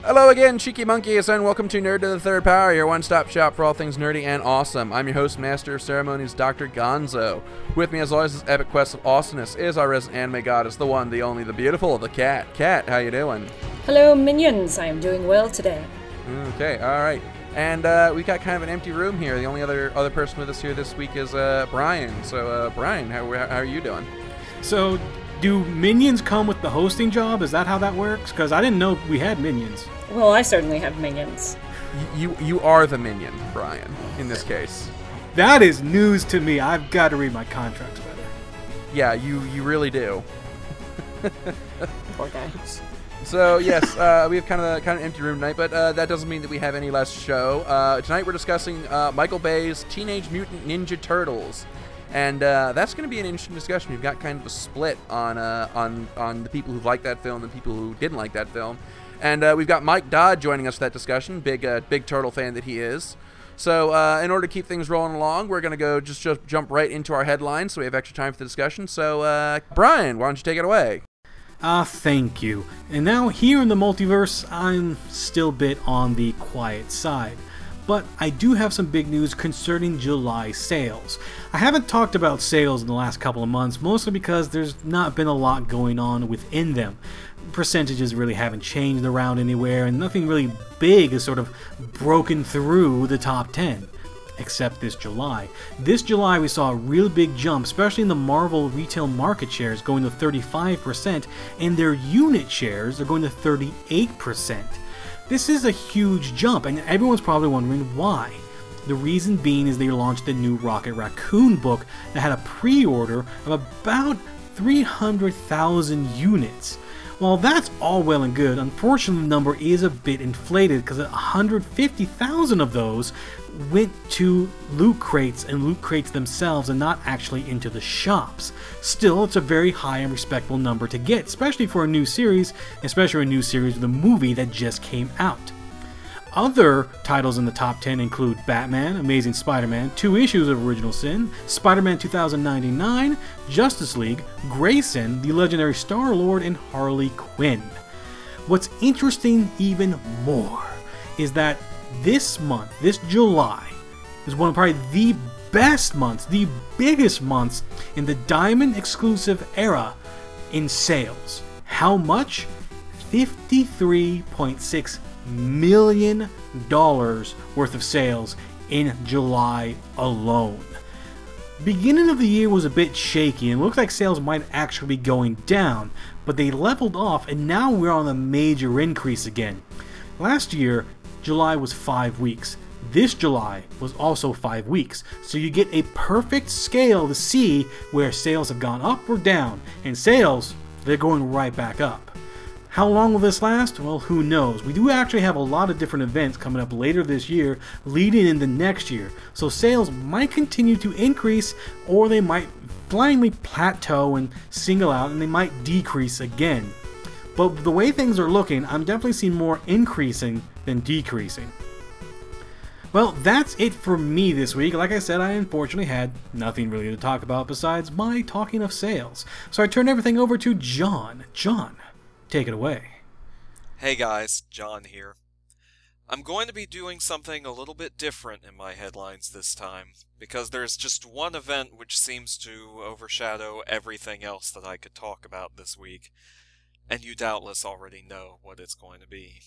Hello again, cheeky monkeys, and welcome to Nerd to the Third Power, your one-stop shop for all things nerdy and awesome. I'm your host, Master of Ceremonies, Dr. Gonzo. With me, as always, this epic quest of awesomeness is our resident anime goddess, the one, the only, the beautiful, the Cat. Cat, how you doing? Hello, minions. I am doing well today. Okay, all right. And we've got kind of an empty room here. The only other person with us here this week is Bryan. So, Bryan, how are you doing? So, do minions come with the hosting job? Is that how that works? Because I didn't know we had minions. Well, I certainly have minions. You are the minion, Bryan, in this case. That is news to me. I've got to read my contracts better. Yeah, you really do. Poor guy. So yes, we have kind of an empty room tonight, but that doesn't mean that we have any less show. Tonight we're discussing Michael Bay's Teenage Mutant Ninja Turtles, and that's going to be an interesting discussion. We've got kind of a split on the people who liked that film and people who didn't like that film, and we've got Mike Dodd joining us for that discussion. Big Turtle fan that he is. So in order to keep things rolling along, we're going to go just jump right into our headlines, so we have extra time for the discussion. So Bryan, why don't you take it away? Thank you. And now here in the multiverse, I'm still a bit on the quiet side. But I do have some big news concerning July sales. I haven't talked about sales in the last couple of months, mostly because there's not been a lot going on within them. Percentages really haven't changed around anywhere, and nothing really big has sort of broken through the top 10. Except this July. This July we saw a real big jump, especially in the Marvel retail market shares going to 35%, and their unit shares are going to 38%. This is a huge jump, and everyone's probably wondering why. The reason being is they launched the new Rocket Raccoon book that had a pre-order of about 300,000 units. While that's all well and good, unfortunately the number is a bit inflated because 150,000 of those went to loot crates and loot crates themselves and not actually into the shops. Still, it's a very high and respectable number to get, especially for a new series, especially a new series with a movie that just came out. Other titles in the top 10 include Batman, Amazing Spider-Man, 2 issues of Original Sin, Spider-Man 2099, Justice League, Grayson, the legendary Star-Lord, and Harley Quinn. What's interesting even more is that this month, this July, is one of probably the best months, the biggest months in the Diamond exclusive era in sales. How much? $53.6 million worth of sales in July alone. Beginning of the year was a bit shaky and it looked like sales might actually be going down, but they leveled off and now we're on a major increase again. Last year, July was 5 weeks. This July was also 5 weeks, so you get a perfect scale to see where sales have gone up or down, and sales, they're going right back up. How long will this last? Well, who knows. We do actually have a lot of different events coming up later this year, leading into next year, so sales might continue to increase, or they might blindly plateau and single out, and they might decrease again. But the way things are looking, I'm definitely seeing more increasing than decreasing. Well, that's it for me this week. Like I said, I unfortunately had nothing really to talk about besides my talking of sales. So I turned everything over to John. John, take it away. Hey guys, John here. I'm going to be doing something a little bit different in my headlines this time, because there's just one event which seems to overshadow everything else that I could talk about this week, and you doubtless already know what it's going to be.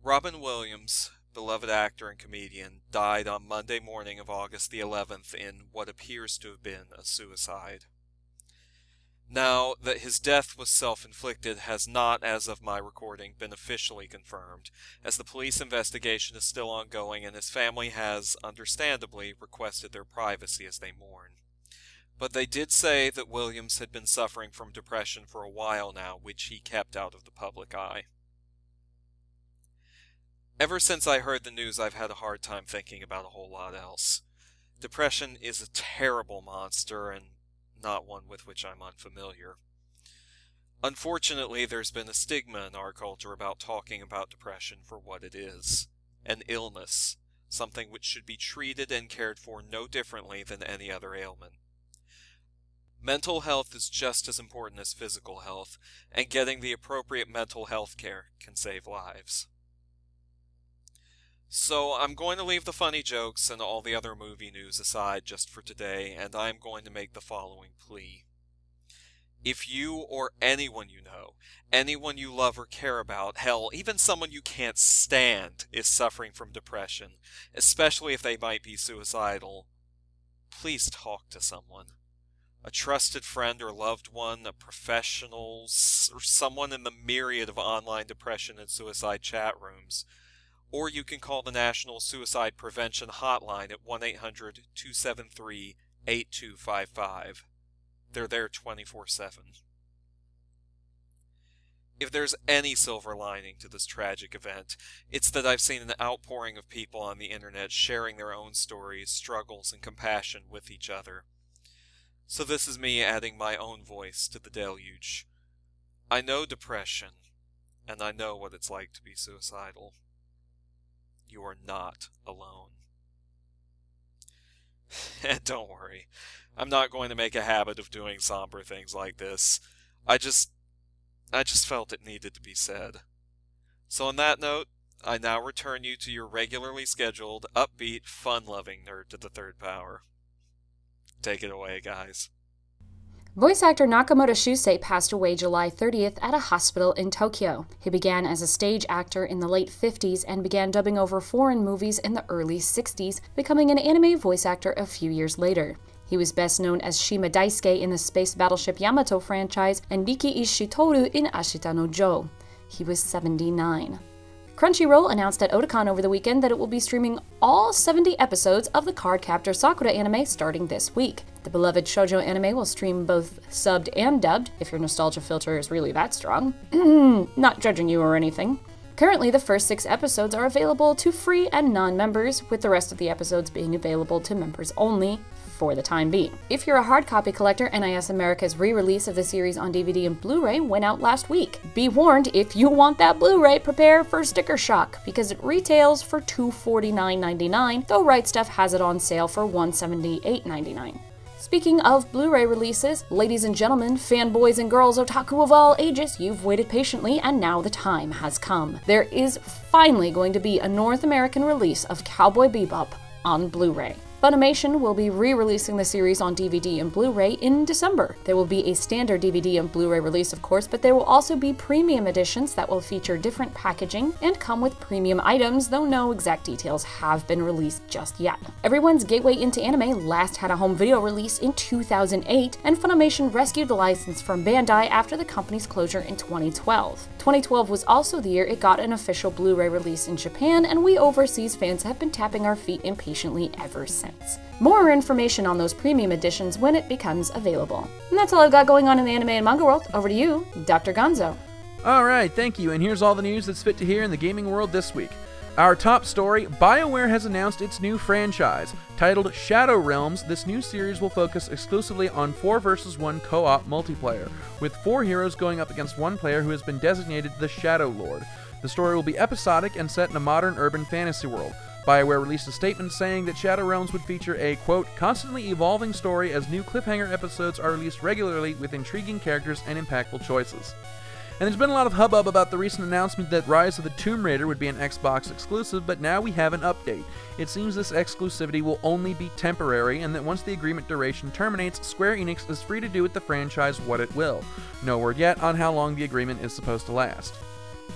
Robin Williams, beloved actor and comedian, died on Monday morning of August the 11th in what appears to have been a suicide. Now, that his death was self-inflicted has not, as of my recording, been officially confirmed, as the police investigation is still ongoing and his family has, understandably, requested their privacy as they mourn. But they did say that Williams had been suffering from depression for a while now, which he kept out of the public eye. Ever since I heard the news, I've had a hard time thinking about a whole lot else. Depression is a terrible monster, and not one with which I'm unfamiliar. Unfortunately, there's been a stigma in our culture about talking about depression for what it is. An illness, something which should be treated and cared for no differently than any other ailment. Mental health is just as important as physical health, and getting the appropriate mental health care can save lives. So I'm going to leave the funny jokes and all the other movie news aside just for today, and I'm going to make the following plea. If you or anyone you know, anyone you love or care about, hell, even someone you can't stand is suffering from depression, especially if they might be suicidal, please talk to someone. A trusted friend or loved one, a professional, or someone in the myriad of online depression and suicide chat rooms. Or you can call the National Suicide Prevention Hotline at 1-800-273-8255. They're there 24/7. If there's any silver lining to this tragic event, it's that I've seen an outpouring of people on the internet sharing their own stories, struggles, and compassion with each other. So this is me adding my own voice to the deluge. I know depression, and I know what it's like to be suicidal. You are not alone. And don't worry, I'm not going to make a habit of doing somber things like this. I just felt it needed to be said. So on that note, I now return you to your regularly scheduled, upbeat, fun-loving Nerd to the Third Power. Take it away, guys. Voice actor Nakamoto Shusei passed away July 30th at a hospital in Tokyo. He began as a stage actor in the late 50s and began dubbing over foreign movies in the early 60s, becoming an anime voice actor a few years later. He was best known as Shima Daisuke in the space battleship Yamato franchise and Riki Ishitoru in Ashita no Joe. He was 79. Crunchyroll announced at Otakon over the weekend that it will be streaming all 70 episodes of the Cardcaptor Sakura anime starting this week. The beloved shoujo anime will stream both subbed and dubbed, if your nostalgia filter is really that strong. Not judging you or anything. Currently, the first 6 episodes are available to free and non-members, with the rest of the episodes being available to members only for the time being. If you're a hard copy collector, NIS America's re-release of the series on DVD and Blu-ray went out last week. Be warned, if you want that Blu-ray, prepare for sticker shock, because it retails for $249.99, though Right Stuff has it on sale for $178.99. Speaking of Blu-ray releases, ladies and gentlemen, fanboys and girls, otaku of all ages, you've waited patiently and now the time has come. There is finally going to be a North American release of Cowboy Bebop on Blu-ray. Funimation will be re-releasing the series on DVD and Blu-ray in December. There will be a standard DVD and Blu-ray release, of course, but there will also be premium editions that will feature different packaging and come with premium items, though no exact details have been released just yet. Everyone's gateway into anime last had a home video release in 2008, and Funimation rescued the license from Bandai after the company's closure in 2012. 2012 was also the year it got an official Blu-ray release in Japan, and we overseas fans have been tapping our feet impatiently ever since. More information on those premium editions when it becomes available. And that's all I've got going on in the anime and manga world. Over to you, Dr. Gonzo. Alright, thank you, and here's all the news that's fit to hear in the gaming world this week. Our top story, BioWare has announced its new franchise. Titled Shadow Realms, this new series will focus exclusively on 4 vs 1 co-op multiplayer, with 4 heroes going up against 1 player who has been designated the Shadow Lord. The story will be episodic and set in a modern urban fantasy world. BioWare released a statement saying that Shadow Realms would feature a, quote, constantly evolving story as new cliffhanger episodes are released regularly with intriguing characters and impactful choices. And there's been a lot of hubbub about the recent announcement that Rise of the Tomb Raider would be an Xbox exclusive, but now we have an update. It seems this exclusivity will only be temporary, and that once the agreement duration terminates, Square Enix is free to do with the franchise what it will. No word yet on how long the agreement is supposed to last.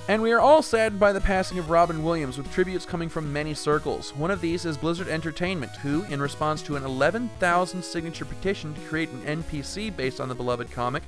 And we are all saddened by the passing of Robin Williams, with tributes coming from many circles. One of these is Blizzard Entertainment, who, in response to an 11,000 signature petition to create an NPC based on the beloved comic,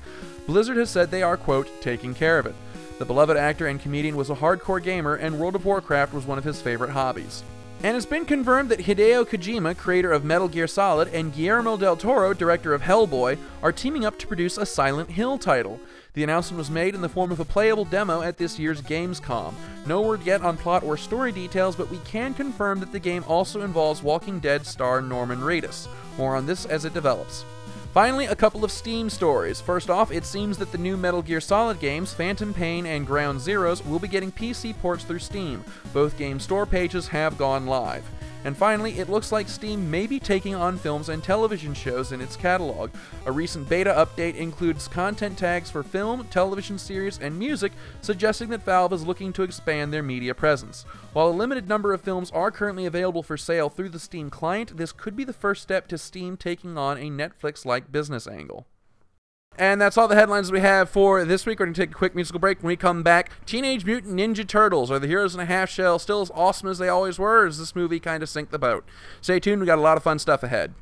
Blizzard has said they are, quote, taking care of it. The beloved actor and comedian was a hardcore gamer, and World of Warcraft was one of his favorite hobbies. And it's been confirmed that Hideo Kojima, creator of Metal Gear Solid, and Guillermo del Toro, director of Hellboy, are teaming up to produce a Silent Hill title. The announcement was made in the form of a playable demo at this year's Gamescom. No word yet on plot or story details, but we can confirm that the game also involves Walking Dead star Norman Reedus. More on this as it develops. Finally, a couple of Steam stories. First off, it seems that the new Metal Gear Solid games, Phantom Pain and Ground Zeroes, will be getting PC ports through Steam. Both game store pages have gone live. And finally, it looks like Steam may be taking on films and television shows in its catalog. A recent beta update includes content tags for film, television series, and music, suggesting that Valve is looking to expand their media presence. While a limited number of films are currently available for sale through the Steam client, this could be the first step to Steam taking on a Netflix-like business angle. And that's all the headlines we have for this week. We're going to take a quick musical break. When we come back, Teenage Mutant Ninja Turtles. Are the Heroes in a Half Shell still as awesome as they always were, or does this movie kind of sink the boat? Stay tuned. We got a lot of fun stuff ahead.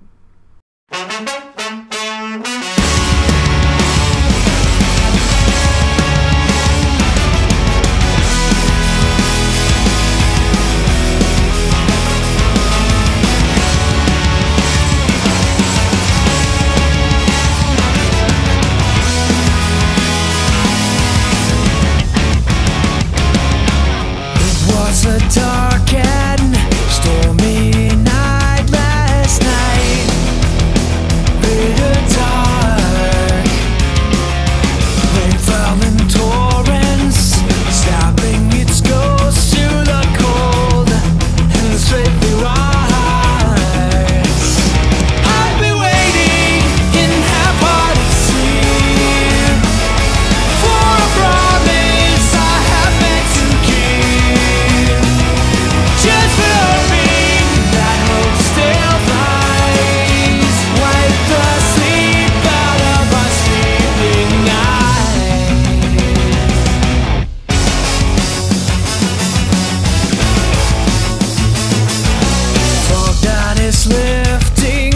A dark and stormy night last night. Bitter dark. Rain fell in torrents, stopping its ghost to the cold and the straight blue eyes. I've been waiting in half-hearted sleep for a promise I have meant to keep. Just for hoping that hope still flies. Wipe the sleep out of our sleeping night. Fog that is lifting,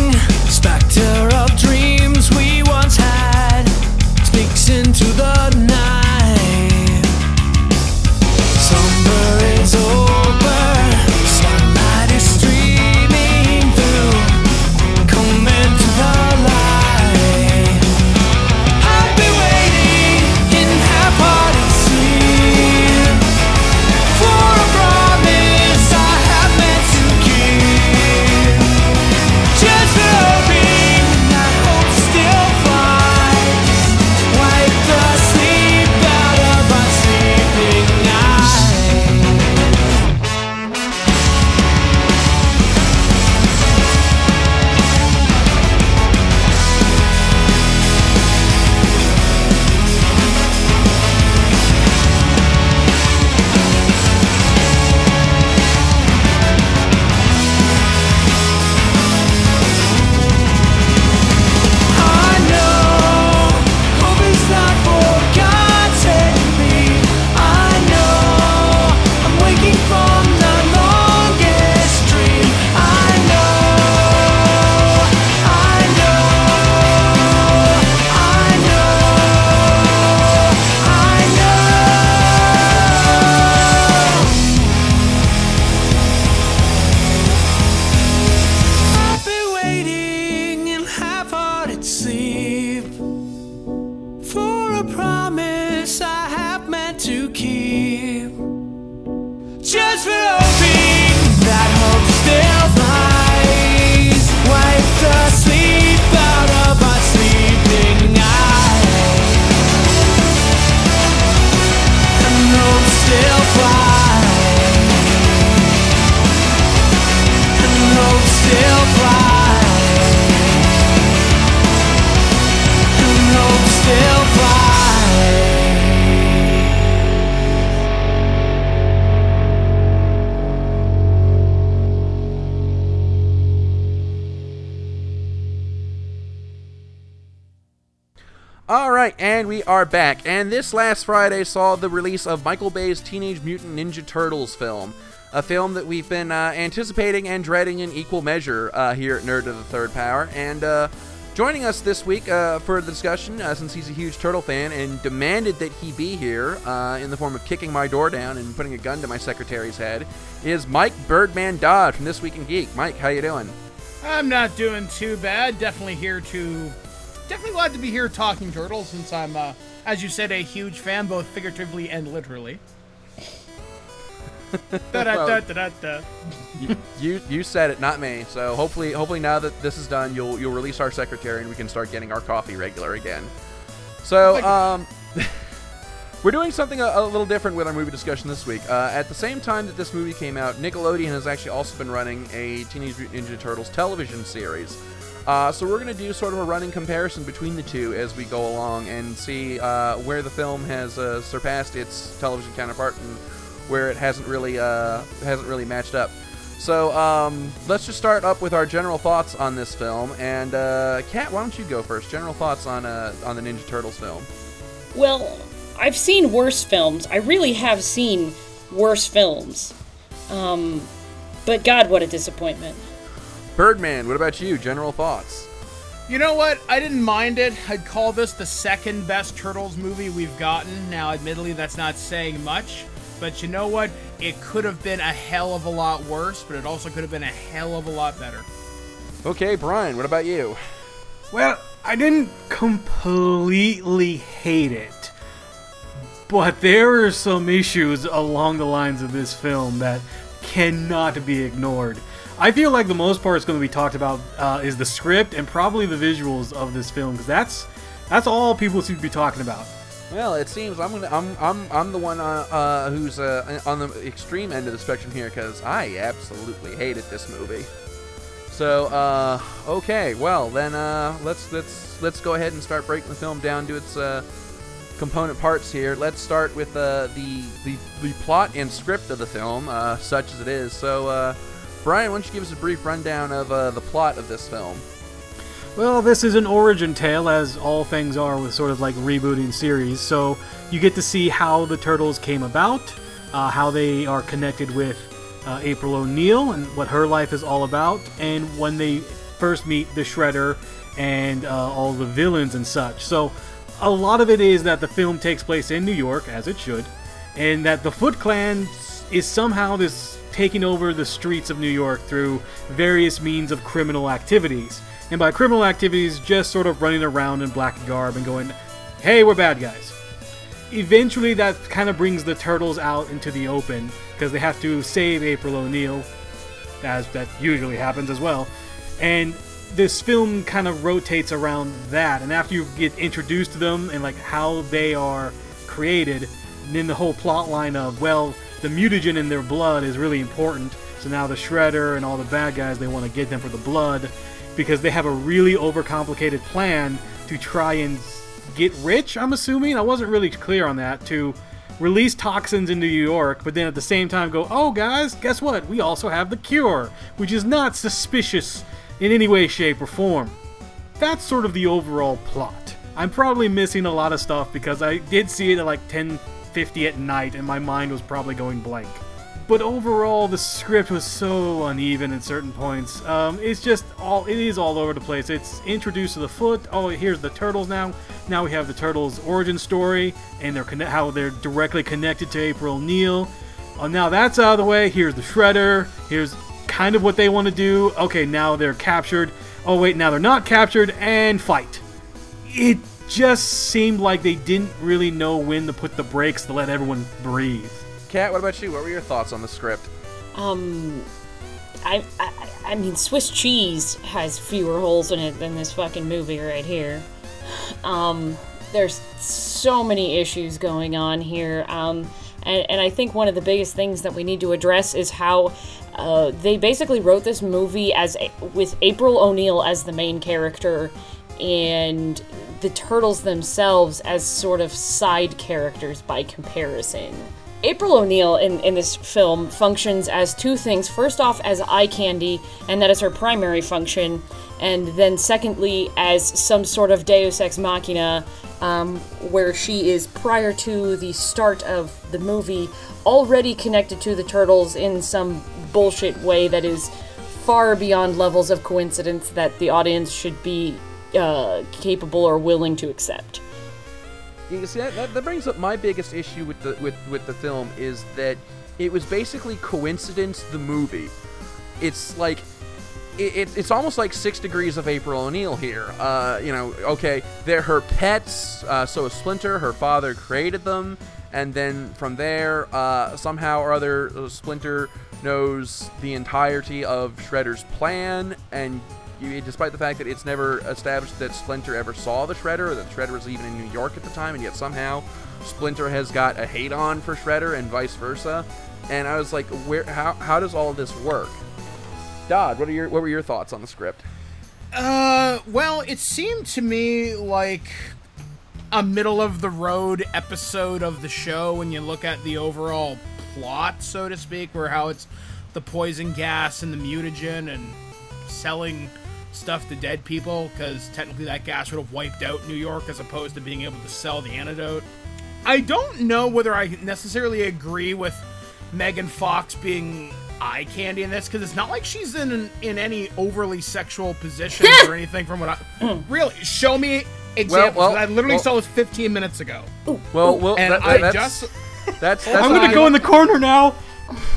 specter of dreams we once had speaks into the night. Slumber is over, sunlight is streaming through. Come into the light. I've been waiting in half-hearted sleep for a promise I have meant to keep. Just for hoping that hope still flies. Wipe the sleep out of our sleeping night. I know hope is not forgotten me. I know I'm waking from the longest dream. I know, I know, I know, I know. I've been waiting in half-hearted sleep for a promise I have meant to keep. Just for hoping that hope still flies. Wipe the sleep out of our sleeping night. And hope still flies. And hope still flies. And hope still flies. Alright, and we are back. And this last Friday saw the release of Michael Bay's Teenage Mutant Ninja Turtles film. A film that we've been anticipating and dreading in equal measure here at Nerd of the Third Power. And joining us this week for the discussion, since he's a huge Turtle fan and demanded that he be here in the form of kicking my door down and putting a gun to my secretary's head, is Mike Birdman Dodd from This Week in Geek. Mike, how you doing? I'm not doing too bad. Definitely glad to be here talking Turtles, since I'm, as you said, a huge fan, both figuratively and literally. Da-da-da-da-da-da. You said it, not me. So hopefully now that this is done, you'll release our secretary and we can start getting our coffee regular again. So We're doing something a little different with our movie discussion this week. At the same time that this movie came out, Nickelodeon has actually also been running a Teenage Mutant Ninja Turtles television series. So we're going to do sort of a running comparison between the two as we go along and see where the film has surpassed its television counterpart and where it hasn't really matched up. So let's just start up with our general thoughts on this film. And Kat, why don't you go first? General thoughts on the Ninja Turtles film. Well, I've seen worse films. I really have seen worse films. But God, what a disappointment. Birdman, what about you? General thoughts? You know what? I didn't mind it. I'd call this the second best Turtles movie we've gotten. Now, admittedly, that's not saying much. But you know what? It could have been a hell of a lot worse, but it also could have been a hell of a lot better. Okay, Brian, what about you? Well, I didn't completely hate it. But there are some issues along the lines of this film that cannot be ignored. I feel like the most part is going to be talked about is the script and probably the visuals of this film, because that's all people seem to be talking about. Well, it seems I'm the one who's on the extreme end of the spectrum here, because I absolutely hated this movie. So okay, well then let's go ahead and start breaking the film down to its component parts here. Let's start with the plot and script of the film, such as it is. So, Brian, why don't you give us a brief rundown of the plot of this film? Well, this is an origin tale, as all things are with sort of like rebooting series. So you get to see how the Turtles came about, how they are connected with April O'Neil and what her life is all about, and when they first meet the Shredder and all the villains and such. So a lot of it is that the film takes place in New York, as it should, and that the Foot Clan is somehow taking over the streets of New York through various means of criminal activities. And by criminal activities, just sort of running around in black garb and going, hey, we're bad guys. Eventually that kind of brings the Turtles out into the open, because they have to save April O'Neil, as that usually happens as well. And this film kind of rotates around that, and after you get introduced to them and like how they are created, then the whole plot line of, well, the mutagen in their blood is really important, so now the Shredder and all the bad guys, they want to get them for the blood, because they have a really overcomplicated plan to try and get rich, I'm assuming? I wasn't really clear on that, to release toxins into New York, but then at the same time go, oh guys, guess what? We also have the cure, which is not suspicious in any way, shape, or form. That's sort of the overall plot. I'm probably missing a lot of stuff because I did see it at like 10:50 at night and my mind was probably going blank. But overall, the script was so uneven at certain points. It is all over the place. It's introduced to the Foot. Oh, here's the Turtles now. Now we have the Turtles' origin story and how they're directly connected to April O'Neil. Now that's out of the way. Here's the Shredder. Here's kind of what they want to do. Okay, now they're captured. Oh wait, now they're not captured, and fight. It just seemed like they didn't really know when to put the brakes to let everyone breathe. Kat, what about you? What were your thoughts on the script? I mean, Swiss cheese has fewer holes in it than this fucking movie right here. There's so many issues going on here. And I think one of the biggest things that we need to address is how they basically wrote this movie with April O'Neil as the main character and the Turtles themselves as sort of side characters by comparison. April O'Neil in this film functions as two things. First off, as eye candy, and that is her primary function. And then secondly, as some sort of deus ex machina, where she is, prior to the start of the movie, already connected to the Turtles in some bullshit way that is far beyond levels of coincidence that the audience should be capable or willing to accept. You see, that brings up my biggest issue with the film, is that it was basically coincidence the movie. It's like it's almost like 6 degrees of April O'Neil here. Okay, they're her pets. So is Splinter. Her father created them, and then from there, somehow or other, Splinter knows the entirety of Shredder's plan, and despite the fact that it's never established that Splinter ever saw the Shredder, or that Shredder was even in New York at the time, and yet somehow Splinter has got a hate on for Shredder and vice versa. And I was like, how does all of this work? Dodd, what were your thoughts on the script? Well, it seemed to me like a middle-of-the-road episode of the show when you look at the overall plot, so to speak, where how it's the poison gas and the mutagen and selling stuff to dead people, because technically that gas would have wiped out New York as opposed to being able to sell the antidote. I don't know whether I necessarily agree with Megan Fox being eye candy in this, because it's not like she's in any overly sexual positions or anything from what I... Really, show me examples. I literally saw this 15 minutes ago. And that's I'm going to go in the corner now.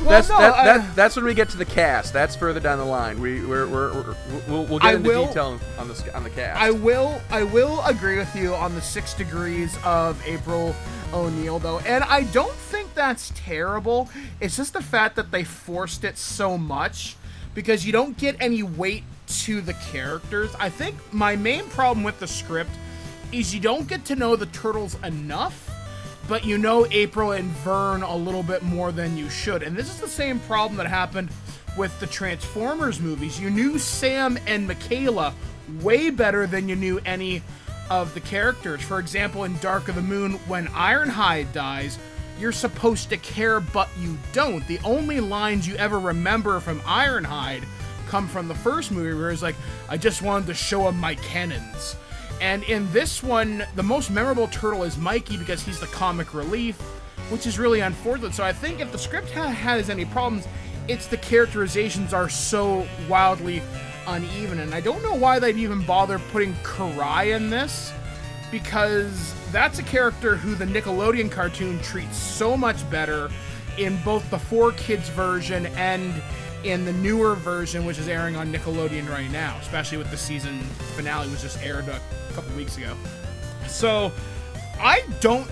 That's when we get to the cast. That's further down the line. We'll get into detail on the cast. I will agree with you on the 6 degrees of April O'Neil, though, and I don't think that's terrible. It's just the fact that they forced it so much, because you don't get any weight to the characters. I think my main problem with the script is you don't get to know the Turtles enough, but you know April and Vern a little bit more than you should. And this is the same problem that happened with the Transformers movies. You knew Sam and Michaela way better than you knew any of the characters. For example, in Dark of the Moon, when Ironhide dies, you're supposed to care, but you don't. The only lines you ever remember from Ironhide come from the first movie, where it's like, I just wanted to show him my cannons. And in this one, the most memorable turtle is Mikey, because he's the comic relief, which is really unfortunate. So I think if the script has any problems, it's the characterizations are so wildly uneven. And I don't know why they'd even bother putting Karai in this, because that's a character who the Nickelodeon cartoon treats so much better in both the 4Kids version and in the newer version, which is airing on Nickelodeon right now, especially with the season finale, which just aired a couple weeks ago. So I don't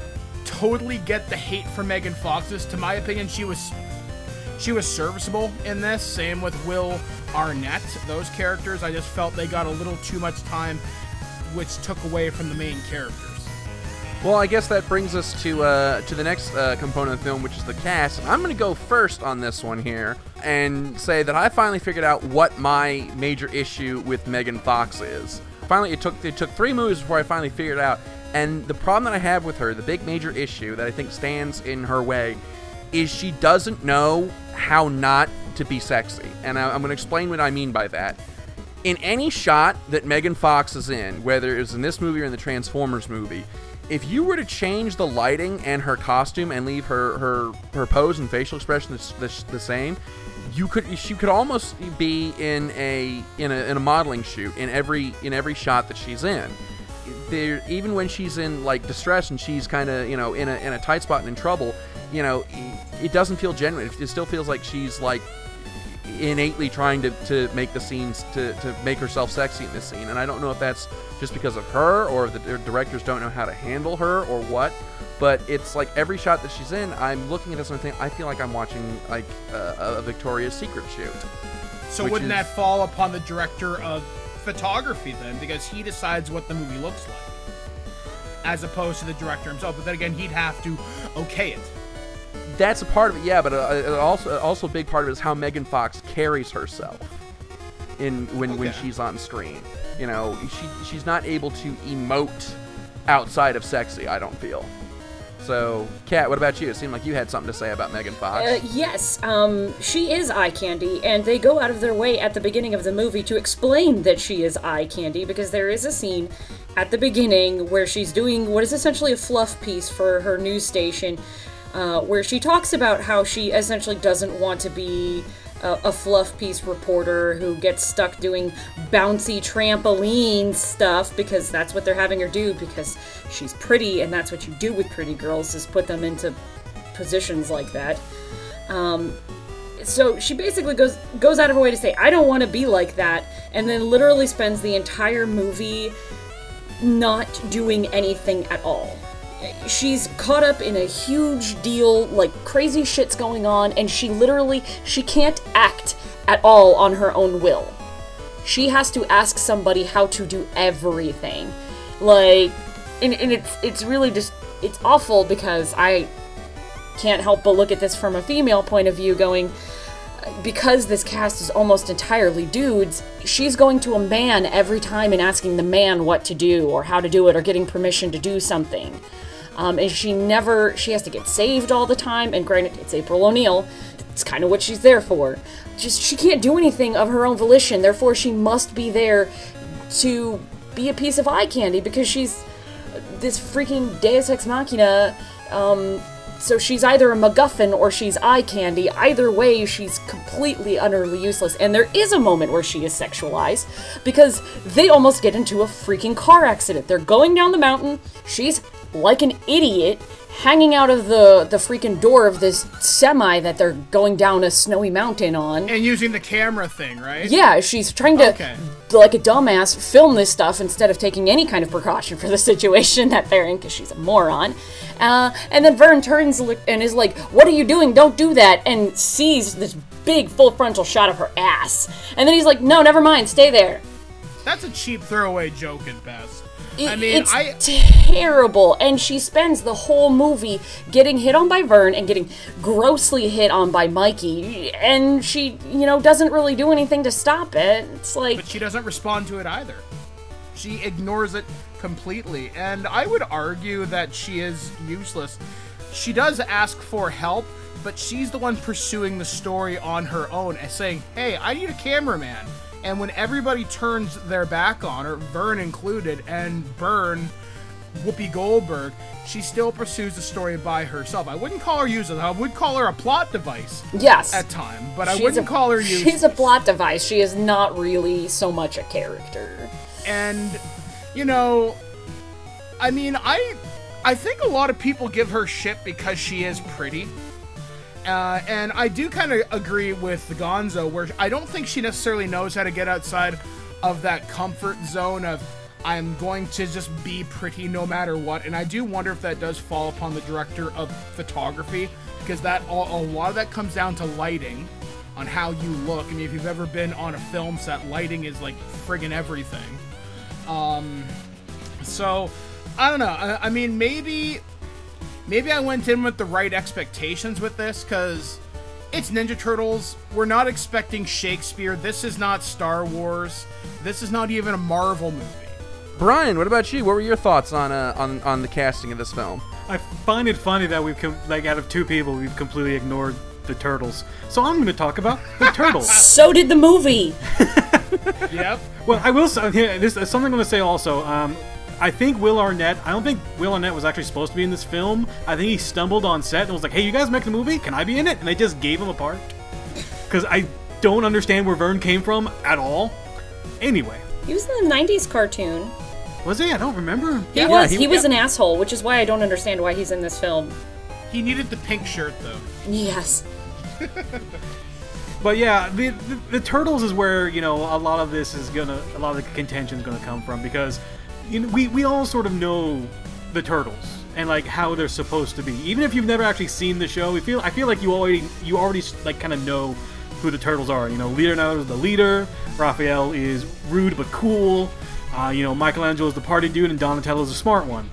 totally get the hate for Megan Fox's. To my opinion, she was serviceable in this. Same with Will Arnett. Those characters, I just felt they got a little too much time, which took away from the main characters. Well, I guess that brings us to the next component of the film, which is the cast. I'm going to go first on this one here and say that I finally figured out what my major issue with Megan Fox is. Finally, it took 3 movies before I finally figured it out. And the problem that I have with her, the big major issue that I think stands in her way, is she doesn't know how not to be sexy. And I'm going to explain what I mean by that. In any shot that Megan Fox is in, whether it was in this movie or in the Transformers movie, if you were to change the lighting and her costume and leave her pose and facial expression the same, she could almost be in a modeling shoot in every shot that she's in. Even when she's in like distress and she's kind of in a tight spot and in trouble, it doesn't feel genuine. It still feels like she's like innately trying to make the scenes to make herself sexy in this scene. And I don't know if that's just because of her, or if the directors don't know how to handle her, or what. But it's like every shot that she's in, I'm looking at this and I think, I feel like I'm watching like a Victoria's Secret shoot. So wouldn't that fall upon the director of photography then? Because he decides what the movie looks like, as opposed to the director himself. But then again, he'd have to okay it. That's a part of it, yeah. But also a big part of it is how Megan Fox carries herself when she's on screen. She's not able to emote outside of sexy, I don't feel. So, Kat, what about you? It seemed like you had something to say about Megan Fox. Yes, she is eye candy, and they go out of their way at the beginning of the movie to explain that she is eye candy, because there is a scene at the beginning where she's doing what is essentially a fluff piece for her news station, where she talks about how she essentially doesn't want to be a fluff piece reporter who gets stuck doing bouncy trampoline stuff, because that's what they're having her do, because she's pretty, and that's what you do with pretty girls, is put them into positions like that. So she basically goes out of her way to say, I don't want to be like that, and then literally spends the entire movie not doing anything at all. She's caught up in a huge deal, like crazy shit's going on, and she can't act at all on her own will. she has to ask somebody how to do everything. Like, and it's really just, it's awful because I can't help but look at this from a female point of view going, because this cast is almost entirely dudes, she's going to a man every time and asking the man what to do or how to do it or getting permission to do something. And she has to get saved all the time, and granted, it's April O'Neil, it's kind of what she's there for. She can't do anything of her own volition, therefore she must be there to be a piece of eye candy because she's this freaking Deus Ex Machina. So she's either a MacGuffin or she's eye candy. Either way, she's completely, utterly useless. And there is a moment where she is sexualized because they almost get into a freaking car accident. They're going down the mountain. She's like an idiot hanging out of the freaking door of this semi that they're going down a snowy mountain on. And using the camera thing, right? Yeah, she's trying to, like a dumbass, film this stuff instead of taking any kind of precaution for the situation that they're in, because she's a moron. And then Vern turns and is like, what are you doing? Don't do that. And sees this big full frontal shot of her ass. And then he's like, no, never mind, stay there. That's a cheap throwaway joke at best. It's terrible, and she spends the whole movie getting hit on by Vern and getting grossly hit on by Mikey, and she, doesn't really do anything to stop it. It's like... But she doesn't respond to it either. She ignores it completely, and I would argue that she is useless. She does ask for help, but she's the one pursuing the story on her own and saying, hey, I need a cameraman. And when everybody turns their back on her, Vern included, and burn Whoopi Goldberg, she still pursues the story by herself. I wouldn't call her useless. I would call her a plot device. Yes. At time, but I wouldn't call her useless. She's a plot device. She is not really so much a character. And, I think a lot of people give her shit because she is pretty. And I do kind of agree with Gonzo, where I don't think she necessarily knows how to get outside of that comfort zone of, I'm going to just be pretty no matter what. And I do wonder if that does fall upon the director of photography, because a lot of that comes down to lighting, on how you look. I mean, if you've ever been on a film set, lighting is like friggin' everything. So, I don't know. I mean, maybe I went in with the right expectations with this, because it's Ninja Turtles. We're not expecting Shakespeare. This is not Star Wars. This is not even a Marvel movie. Brian, what about you? What were your thoughts on the casting of this film? I find it funny that out of two people, we've completely ignored the Turtles. So I'm going to talk about the Turtles. So did the movie. Yep. Well, I will say, this is something I'm going to say also. I think Will Arnett, I don't think Will Arnett was actually supposed to be in this film. I think he stumbled on set and was like, hey, you guys make the movie? Can I be in it? And they just gave him a part. Because I don't understand where Vern came from at all. Anyway. He was in the 90s cartoon. Was he? I don't remember. He was an asshole, which is why I don't understand why he's in this film. He needed the pink shirt, though. Yes. But yeah, the Turtles is where, a lot of the contention is gonna come from, because we all sort of know the Turtles and like how they're supposed to be. Even if you've never actually seen the show, I feel like you already like kind of know who the Turtles are. Leonardo is the leader, Raphael is rude but cool, Michelangelo is the party dude, and Donatello is the smart one.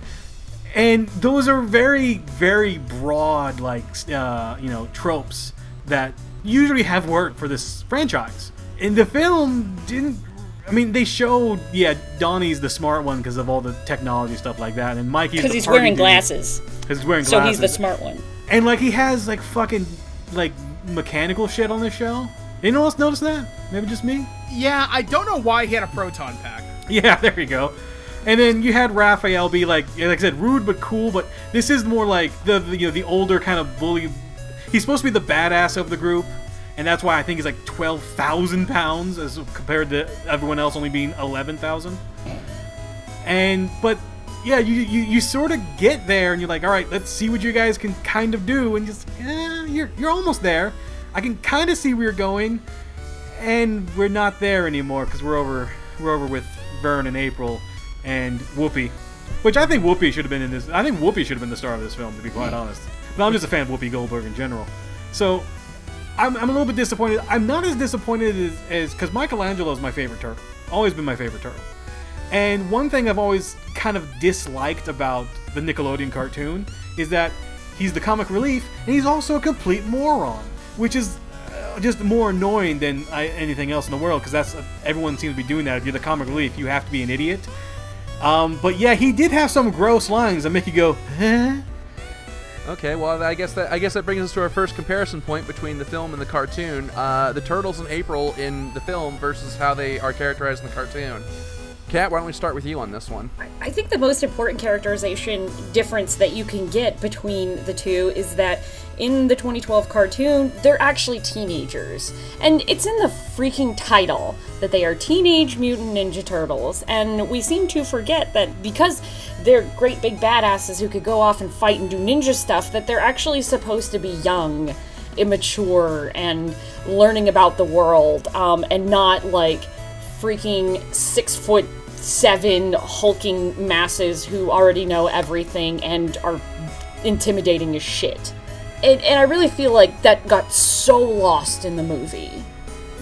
And those are very, very broad, tropes that usually have worked for this franchise. And the film didn't. I mean, they showed, Donnie's the smart one because of all the technology stuff like that, and Mikey's the party dude. Because he's wearing glasses. Because he's wearing glasses. So he's the smart one. And he has fucking mechanical shit on this show. Anyone else notice that? Maybe just me? Yeah, I don't know why he had a proton pack. Yeah, there you go. And then you had Raphael be like I said, rude but cool, but this is more like the older kind of bully. He's supposed to be the badass of the group, and that's why I think he's like 12,000 pounds as compared to everyone else only being 11,000. But yeah, you sort of get there, and you're like, all right, let's see what you guys can kind of do, and just you're almost there. I can kind of see where you're going, and we're not there anymore because we're over with Vern and April and Whoopi, which I think Whoopi should have been in this. I think Whoopi should have been the star of this film, to be quite honest. But I'm just a fan of Whoopi Goldberg in general. So I'm a little bit disappointed. I'm not as disappointed as because Michelangelo is my favorite turtle. Always been my favorite turtle. And one thing I've always kind of disliked about the Nickelodeon cartoon is that he's the comic relief, and he's also a complete moron, which is just more annoying than anything else in the world, because that's everyone seems to be doing that. If you're the comic relief, you have to be an idiot. But yeah, he did have some gross lines that make you go, huh? Okay, well, I guess that brings us to our first comparison point between the film and the cartoon. The Turtles and April in the film versus how they are characterized in the cartoon. Kat, why don't we start with you on this one? I think the most important characterization difference that you can get between the two is that in the 2012 cartoon, they're actually teenagers. And it's in the freaking title that they are Teenage Mutant Ninja Turtles. And we seem to forget that because they're great big badasses who could go off and fight and do ninja stuff, that they're actually supposed to be young, immature, and learning about the world, and not like freaking 6'7" hulking masses who already know everything and are intimidating as shit. And I really feel like that got so lost in the movie.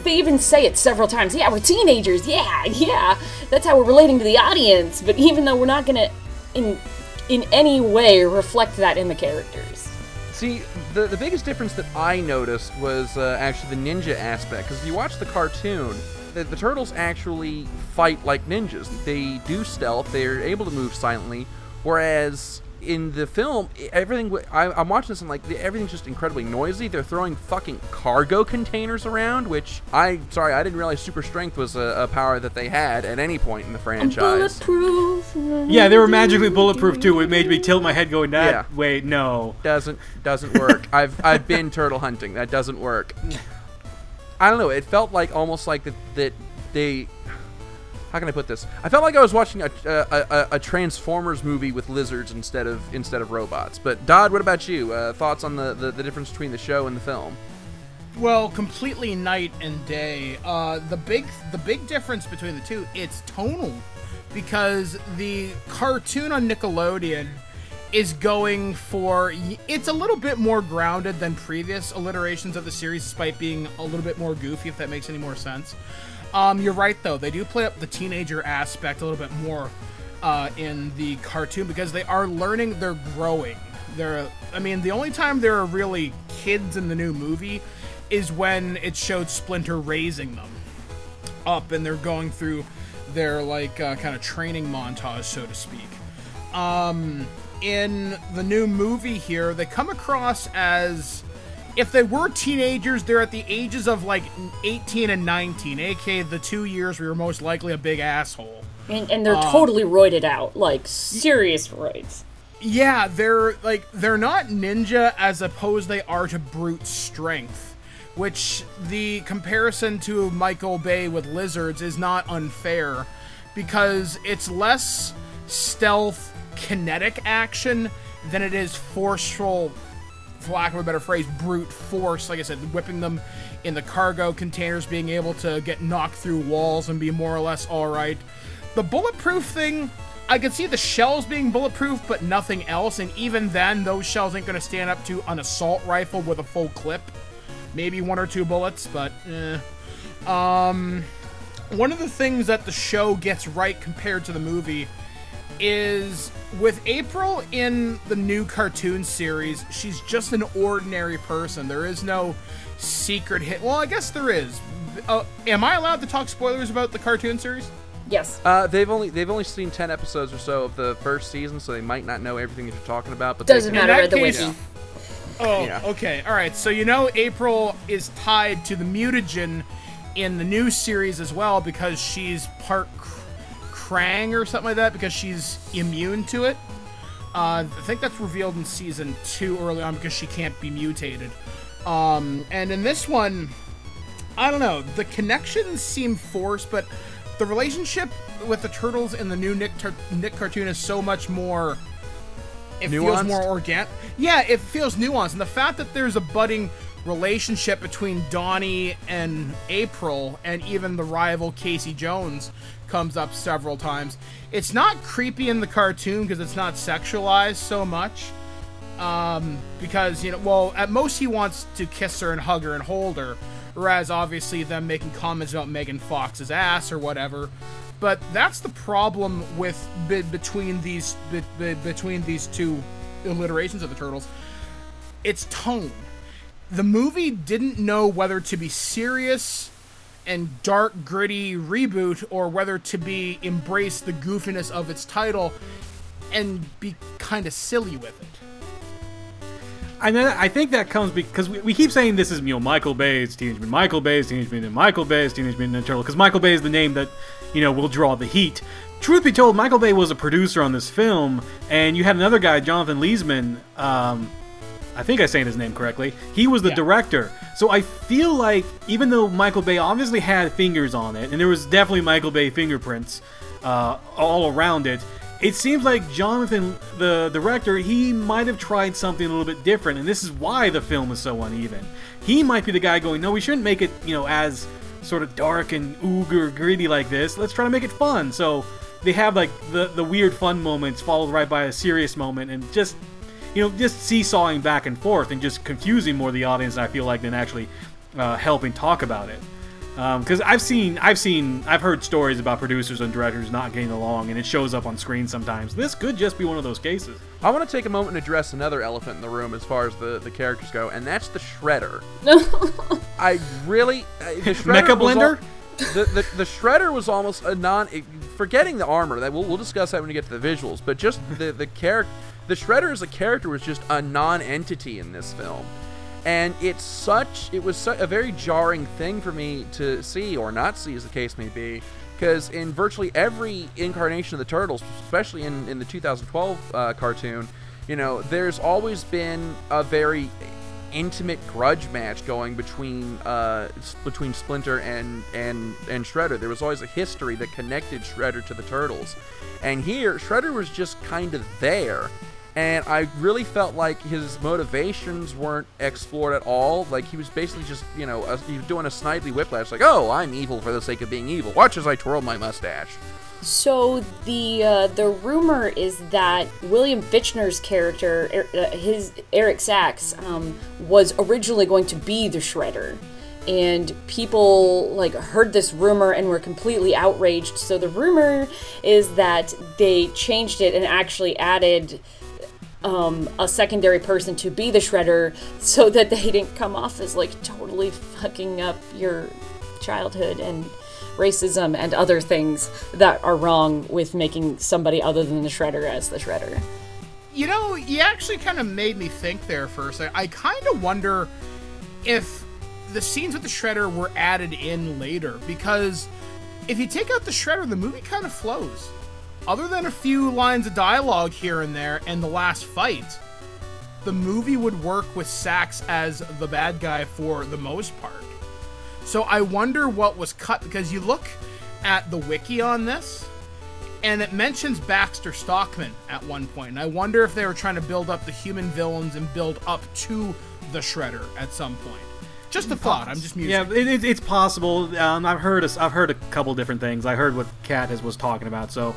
They even say it several times. Yeah, we're teenagers. Yeah. That's how we're relating to the audience. But even though we're not gonna, in any way, reflect that in the characters. See, the biggest difference that I noticed was actually the ninja aspect. Because if you watch the cartoon, the Turtles actually fight like ninjas. They do stealth. They're able to move silently. Whereas in the film, everything I'm watching this and like everything's just incredibly noisy. They're throwing fucking cargo containers around, which I didn't realize super strength was a power that they had at any point in the franchise. Bulletproof. Yeah, they were magically bulletproof too. It made me tilt my head going that way. No, doesn't work. I've been turtle hunting. That doesn't work. I don't know. It felt like almost like that they. How can I put this? I felt like I was watching a Transformers movie with lizards instead of robots. But Dodd, what about you? Thoughts on the difference between the show and the film? Well, completely night and day. The big difference between the two, it's tonal, because the cartoon on Nickelodeon is going for, it's a little bit more grounded than previous alliterations of the series, despite being a little bit more goofy, if that makes any more sense. You're right, though. They do play up the teenager aspect a little bit more in the cartoon, because they are learning, they're growing. The only time there are really kids in the new movie is when it showed Splinter raising them up, and they're going through their, kind of training montage, so to speak. In the new movie here, they come across as, if they were teenagers, they're at the ages of, 18 and 19, aka the 2 years we were most likely a big asshole. And they're totally roided out, serious roids. Yeah, they're not ninja as opposed they are to brute strength, which the comparison to Michael Bay with lizards is not unfair, because it's less stealth, kinetic action than it is forceful, for lack of a better phrase, brute force. Like I said, whipping them in the cargo containers, being able to get knocked through walls and be more or less alright. The bulletproof thing, I could see the shells being bulletproof, but nothing else, and even then, those shells ain't gonna stand up to an assault rifle with a full clip. Maybe 1 or 2 bullets, but one of the things that the show gets right compared to the movie is, with April in the new cartoon series, she's just an ordinary person. There is no secret hit. Well, I guess there is. Am I allowed to talk spoilers about the cartoon series? Yes. They've only seen 10 episodes or so of the first season, so they might not know everything that you're talking about. But doesn't matter. Read the wiki. Oh, yeah. Okay. All right. So April is tied to the mutagen in the new series as well, because she's part Krang or something like that, because she's immune to it. I think that's revealed in season 2 early on, because she can't be mutated. And in this one, I don't know, the connections seem forced, but the relationship with the Turtles in the new Nick cartoon is so much more, it nuanced? Feels more organic. Yeah, it feels nuanced, and the fact that there's a budding relationship between Donnie and April, and even the rival Casey Jones comes up several times. It's not creepy in the cartoon because it's not sexualized so much, Because, well, at most he wants to kiss her and hug her and hold her, whereas obviously them making comments about Megan Fox's ass or whatever. But that's the problem with between these two alliterations of the Turtles. It's tone. The movie didn't know whether to be serious and dark, gritty reboot, or whether to embrace the goofiness of its title and be kind of silly with it. I think that comes because we keep saying this is Michael Bay's Teenage Mutant, Michael Bay's Teenage Mutant, Michael Bay's Teenage Mutant Ninja Turtle, because Michael Bay is the name that will draw the heat. Truth be told, Michael Bay was a producer on this film, and you had another guy, Jonathan Leesman. I think I'm saying his name correctly. He was the director. So I feel like even though Michael Bay obviously had fingers on it, and there was definitely Michael Bay fingerprints all around it, it seems like Jonathan, the director, he might have tried something a little bit different, and this is why the film is so uneven. He might be the guy going, no, we shouldn't make it, as sort of dark and or gritty like this. Let's try to make it fun. So they have like the weird fun moments followed right by a serious moment, and just seesawing back and forth and just confusing more the audience, I feel like, than actually helping talk about it. Because I've heard stories about producers and directors not getting along, and it shows up on screen sometimes. This could just be one of those cases. I want to take a moment and address another elephant in the room as far as the characters go, and that's the Shredder. The Shredder Mecha Blender? The Shredder was almost a forgetting the armor. That we'll discuss that when we get to the visuals, but just the character. The Shredder as a character was just a non-entity in this film. And it was a very jarring thing for me to see, or not see as the case may be, because in virtually every incarnation of the Turtles, especially in the 2012 cartoon, there's always been a very intimate grudge match going between Splinter and Shredder. There was always a history that connected Shredder to the Turtles. And here, Shredder was just kind of there. And I really felt like his motivations weren't explored at all. Like, he was basically just, he was doing a Snidely Whiplash. Like, oh, I'm evil for the sake of being evil. Watch as I twirl my mustache. So the rumor is that William Fichtner's character, Eric Sachs, was originally going to be the Shredder. And people heard this rumor and were completely outraged. So the rumor is that they changed it and actually added a secondary person to be the Shredder, so that they didn't come off as totally fucking up your childhood and racism and other things that are wrong with making somebody other than the Shredder as the Shredder. You actually kind of made me think there first. I kind of wonder if the scenes with the Shredder were added in later, because if you take out the Shredder, the movie kind of flows. Other than a few lines of dialogue here and there and the last fight, the movie would work with Sachs as the bad guy for the most part. So I wonder what was cut, because you look at the wiki on this, and it mentions Baxter Stockman at one point, and I wonder if they were trying to build up the human villains and build up to the Shredder at some point. Just a thought. I'm just musing. Yeah, it's possible. I've heard a couple different things. I heard what Kat was talking about, so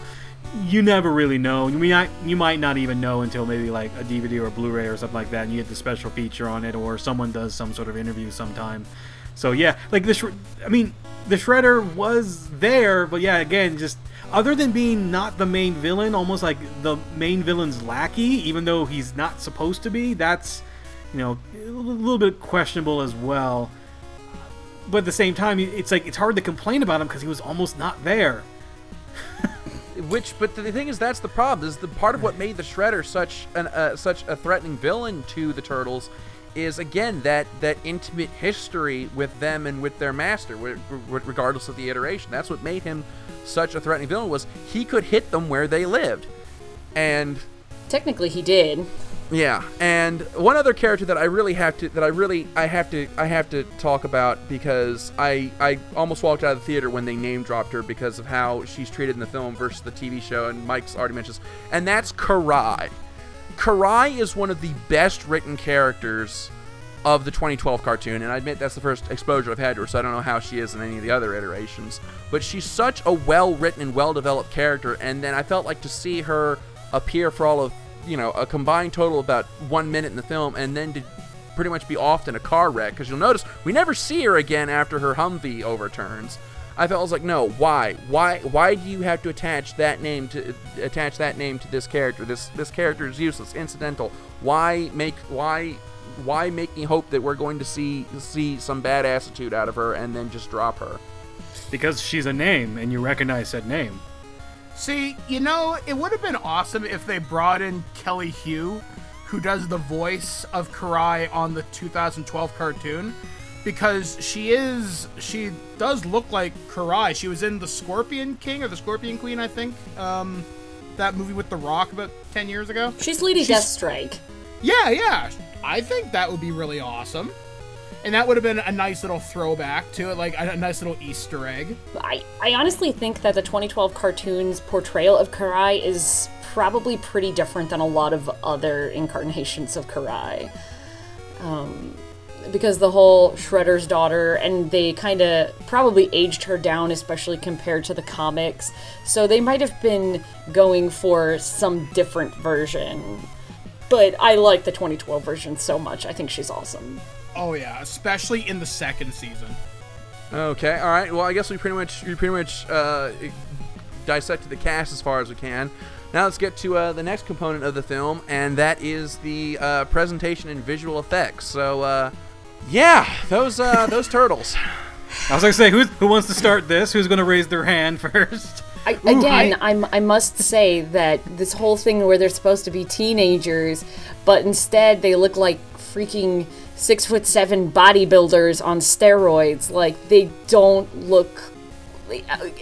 you never really know. You might not even know until maybe like a DVD or a Blu-ray or something like that, and you get the special feature on it, or someone does some sort of interview sometime. So yeah, like the Shredder was there, but yeah, again, just other than being not the main villain, almost like the main villain's lackey, even though he's not supposed to be. That's a little bit questionable as well. But at the same time, it's hard to complain about him because he was almost not there. But the thing is, that's the problem. Is the part of what made the Shredder such a threatening villain to the Turtles is, again, that intimate history with them and with their master, regardless of the iteration. That's what made him such a threatening villain, was he could hit them where they lived. And technically he did. Yeah, and one other character that I have to talk about, because I almost walked out of the theater when they name dropped her because of how she's treated in the film versus the TV show, and Mike's already mentioned this, and that's Karai. Karai is one of the best written characters of the 2012 cartoon, and I admit that's the first exposure I've had to her, so I don't know how she is in any of the other iterations, but she's such a well-written and well-developed character, and then I felt like to see her appear for all of a combined total of about 1 minute in the film, and then to pretty much be off in a car wreck. Because you'll notice we never see her again after her Humvee overturns. I was like, no, why do you have to attach that name to this character? This character is useless, incidental. Why make me hope that we're going to see some bad attitude out of her and then just drop her? Because she's a name, and you recognize that name. See, it would have been awesome if they brought in Kelly Hu, who does the voice of Karai on the 2012 cartoon, because she does look like Karai. She was in The Scorpion King or The Scorpion Queen, I think. That movie with The Rock about 10 years ago. She's Lady Deathstrike. Yeah. I think that would be really awesome. And that would have been a nice little throwback to it, like a nice little Easter egg. I honestly think that the 2012 cartoon's portrayal of Karai is probably pretty different than a lot of other incarnations of Karai. Because the whole Shredder's daughter, and they kind of probably aged her down, especially compared to the comics. So they might have been going for some different version. But I like the 2012 version so much. I think she's awesome. Oh yeah, especially in the second season. Okay, all right. Well, I guess we pretty much dissected the cast as far as we can. Now let's get to the next component of the film, and that is the presentation and visual effects. So, yeah, those turtles. I was going to say, who wants to start this? Who's going to raise their hand first? I must say that this whole thing where they're supposed to be teenagers, but instead they look like freaking 6'7" bodybuilders on steroids. Like, they don't look...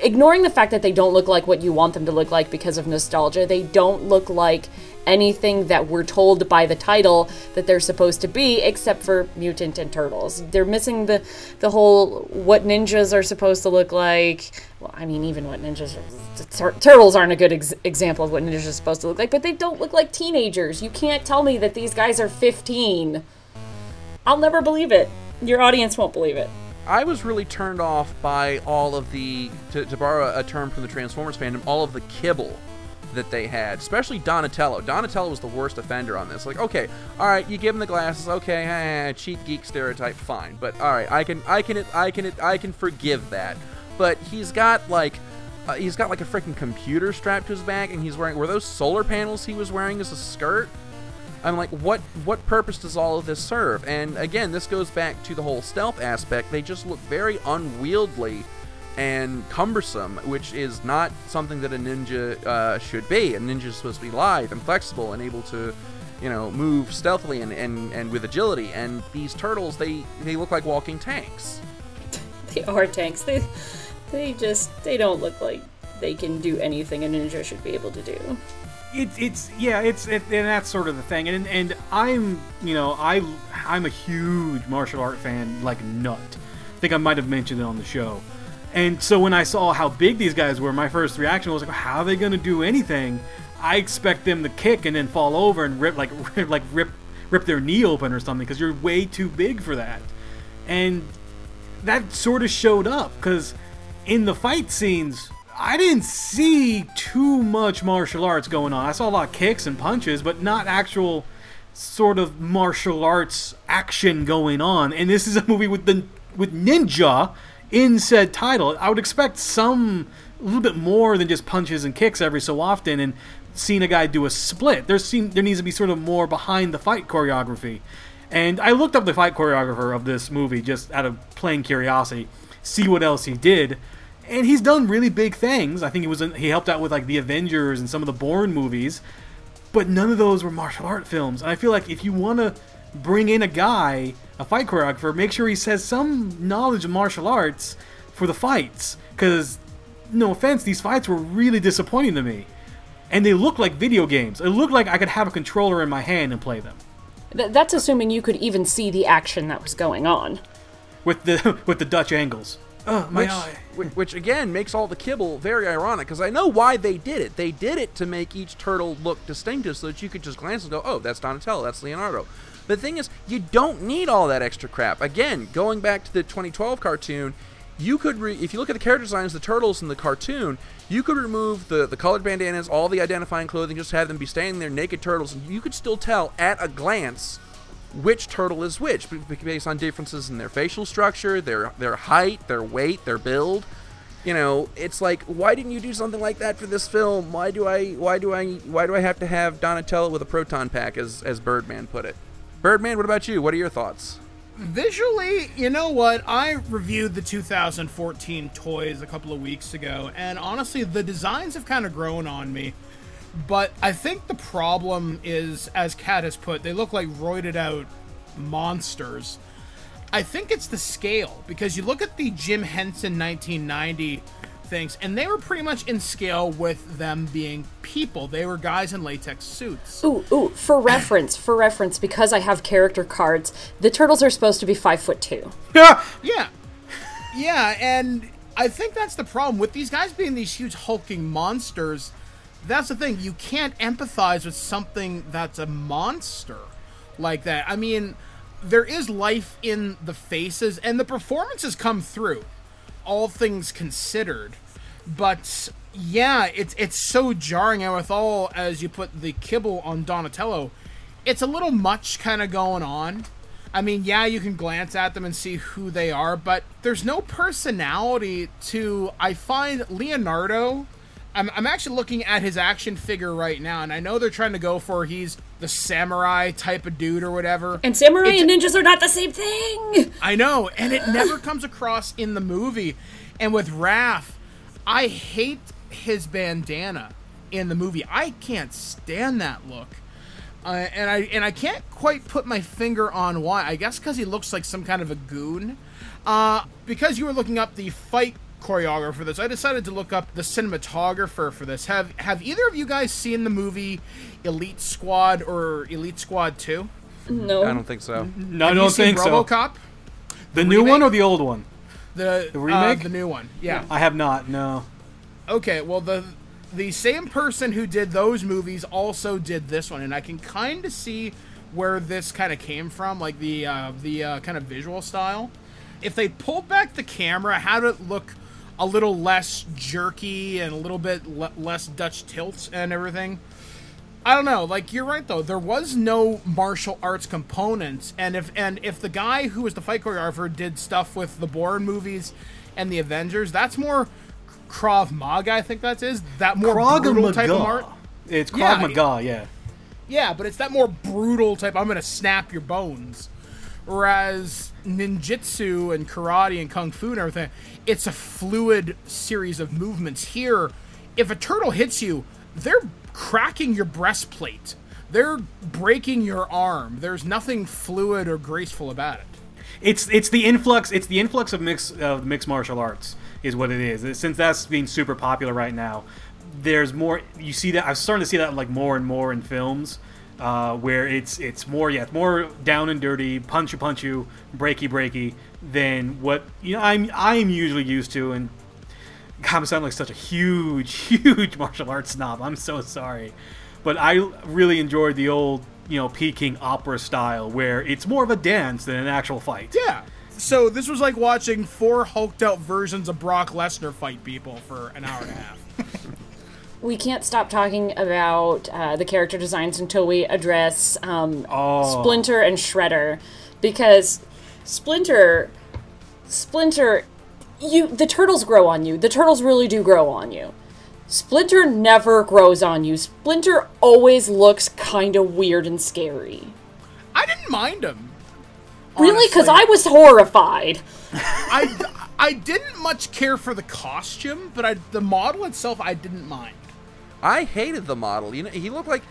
Ignoring the fact that they don't look like what you want them to look like because of nostalgia, they don't look like anything that we're told by the title that they're supposed to be, except for mutant and turtles. They're missing the whole what ninjas are supposed to look like. Well, I mean, even what ninjas are... Turtles aren't a good example of what ninjas are supposed to look like, but they don't look like teenagers. You can't tell me that these guys are 15. I'll never believe it. Your audience won't believe it. I was really turned off by all of the, to borrow a term from the Transformers fandom, all of the kibble that they had, especially Donatello. Donatello was the worst offender on this. Like, okay, all right, you give him the glasses, okay, cheap geek stereotype, fine, but all right, I can forgive that. But he's got like a freaking computer strapped to his back, and were those solar panels he was wearing as a skirt? I'm like, what purpose does all of this serve? And again, this goes back to the whole stealth aspect. They just look very unwieldy and cumbersome, which is not something that a ninja should be. A ninja is supposed to be lithe and flexible and able to, move stealthily and with agility. And these turtles, they look like walking tanks. They are tanks. They don't look like they can do anything a ninja should be able to do. And that's sort of the thing. And I'm a huge martial art fan, like nut. I think I might have mentioned it on the show. And so when I saw how big these guys were, my first reaction was like, how are they going to do anything? I expect them to kick and then fall over and rip their knee open or something, because you're way too big for that. And that sort of showed up, because in the fight scenes, I didn't see too much martial arts going on. I saw a lot of kicks and punches, but not actual sort of martial arts action going on. And this is a movie with ninja in said title. I would expect a little bit more than just punches and kicks every so often, and seeing a guy do a split. There needs to be sort of more behind the fight choreography. And I looked up the fight choreographer of this movie just out of plain curiosity, see what else he did. And he's done really big things. I think he helped out with like the Avengers and some of the Bourne movies, but none of those were martial art films. And I feel like if you want to bring in a fight choreographer, make sure he has some knowledge of martial arts for the fights. Because, no offense, these fights were really disappointing to me. And they look like video games. It looked like I could have a controller in my hand and play them. That's assuming you could even see the action that was going on. With the Dutch angles. Which again makes all the kibble very ironic, because I know why they did it. They did it to make each turtle look distinctive so that you could just glance and go, oh, that's Donatello, that's Leonardo. But the thing is, you don't need all that extra crap. Again, going back to the 2012 cartoon, you could, if you look at the character designs of the Turtles in the cartoon, you could remove the colored bandanas, all the identifying clothing, just have them be standing there naked turtles, and you could still tell at a glance which turtle is which, based on differences in their facial structure, their height, their weight, their build. You know, it's like, why didn't you do something like that for this film? Why do I have to have Donatello with a proton pack, as Birdman put it? Birdman, what about you? What are your thoughts? Visually, you know what? I reviewed the 2014 toys a couple of weeks ago, and honestly, the designs have kind of grown on me. But I think the problem is, as Kat has put, they look like roided out monsters. I think it's the scale, because you look at the Jim Henson 1990 things, and they were pretty much in scale with them being people. They were guys in latex suits. Ooh, for reference, because I have character cards, the Turtles are supposed to be 5'2". Yeah, and I think that's the problem. With these guys being these huge hulking monsters, that's the thing. You can't empathize with something that's a monster like that. I mean, there is life in the faces, and the performances come through, all things considered. But yeah, it's so jarring, and with all, as you put the kibble on Donatello, it's a little much kind of going on. I mean, yeah, you can glance at them and see who they are, but there's no personality to, I find, Leonardo. I'm actually looking at his action figure right now, and I know they're trying to go for he's the samurai type of dude or whatever. And samurai and ninjas are not the same thing! I know, and it never comes across in the movie. And with Raph, I hate his bandana in the movie. I can't stand that look. And I can't quite put my finger on why. I guess because he looks like some kind of a goon. Because you were looking up the fight choreographer for this, I decided to look up the cinematographer for this. Have either of you guys seen the movie Elite Squad or Elite Squad 2? No. I don't think so. No, I don't think so. RoboCop? The new one or the old one? The remake? The new one, yeah. I have not, no. Okay, well, the same person who did those movies also did this one, and I can kind of see where this kind of came from, like the kind of visual style. If they pulled back the camera, had it look a little less jerky and a little bit less Dutch tilt and everything. I don't know. Like, you're right though. There was no martial arts components, and if the guy who was the fight choreographer did stuff with the Bourne movies and the Avengers, that's more Krav Maga. I think that is that more brutal type of art. It's Krav Maga, yeah. Yeah, but it's that more brutal type. I'm gonna snap your bones. Whereas ninjutsu and karate and kung fu and everything, it's a fluid series of movements. Here, if a turtle hits you, they're cracking your breastplate. They're breaking your arm. There's nothing fluid or graceful about it. It's the influx of mixed martial arts is what it is. Since that's being super popular right now, there's more. You see that I'm starting to see that like more and more in films. Where it's more down and dirty, punch you, breaky, than what I'm usually used to. And God, I sound like such a huge martial arts snob. I'm so sorry, but I really enjoyed the old Peking opera style, where it's more of a dance than an actual fight. Yeah. So this was like watching 4 hulked out versions of Brock Lesnar fight people for an hour and a half. We can't stop talking about the character designs until we address Splinter and Shredder, because Splinter, the turtles grow on you. The turtles really do grow on you. Splinter never grows on you. Splinter always looks kind of weird and scary. I didn't mind him. Really? Because I was horrified. I didn't much care for the costume, but the model itself I didn't mind. I hated the model. He looked like,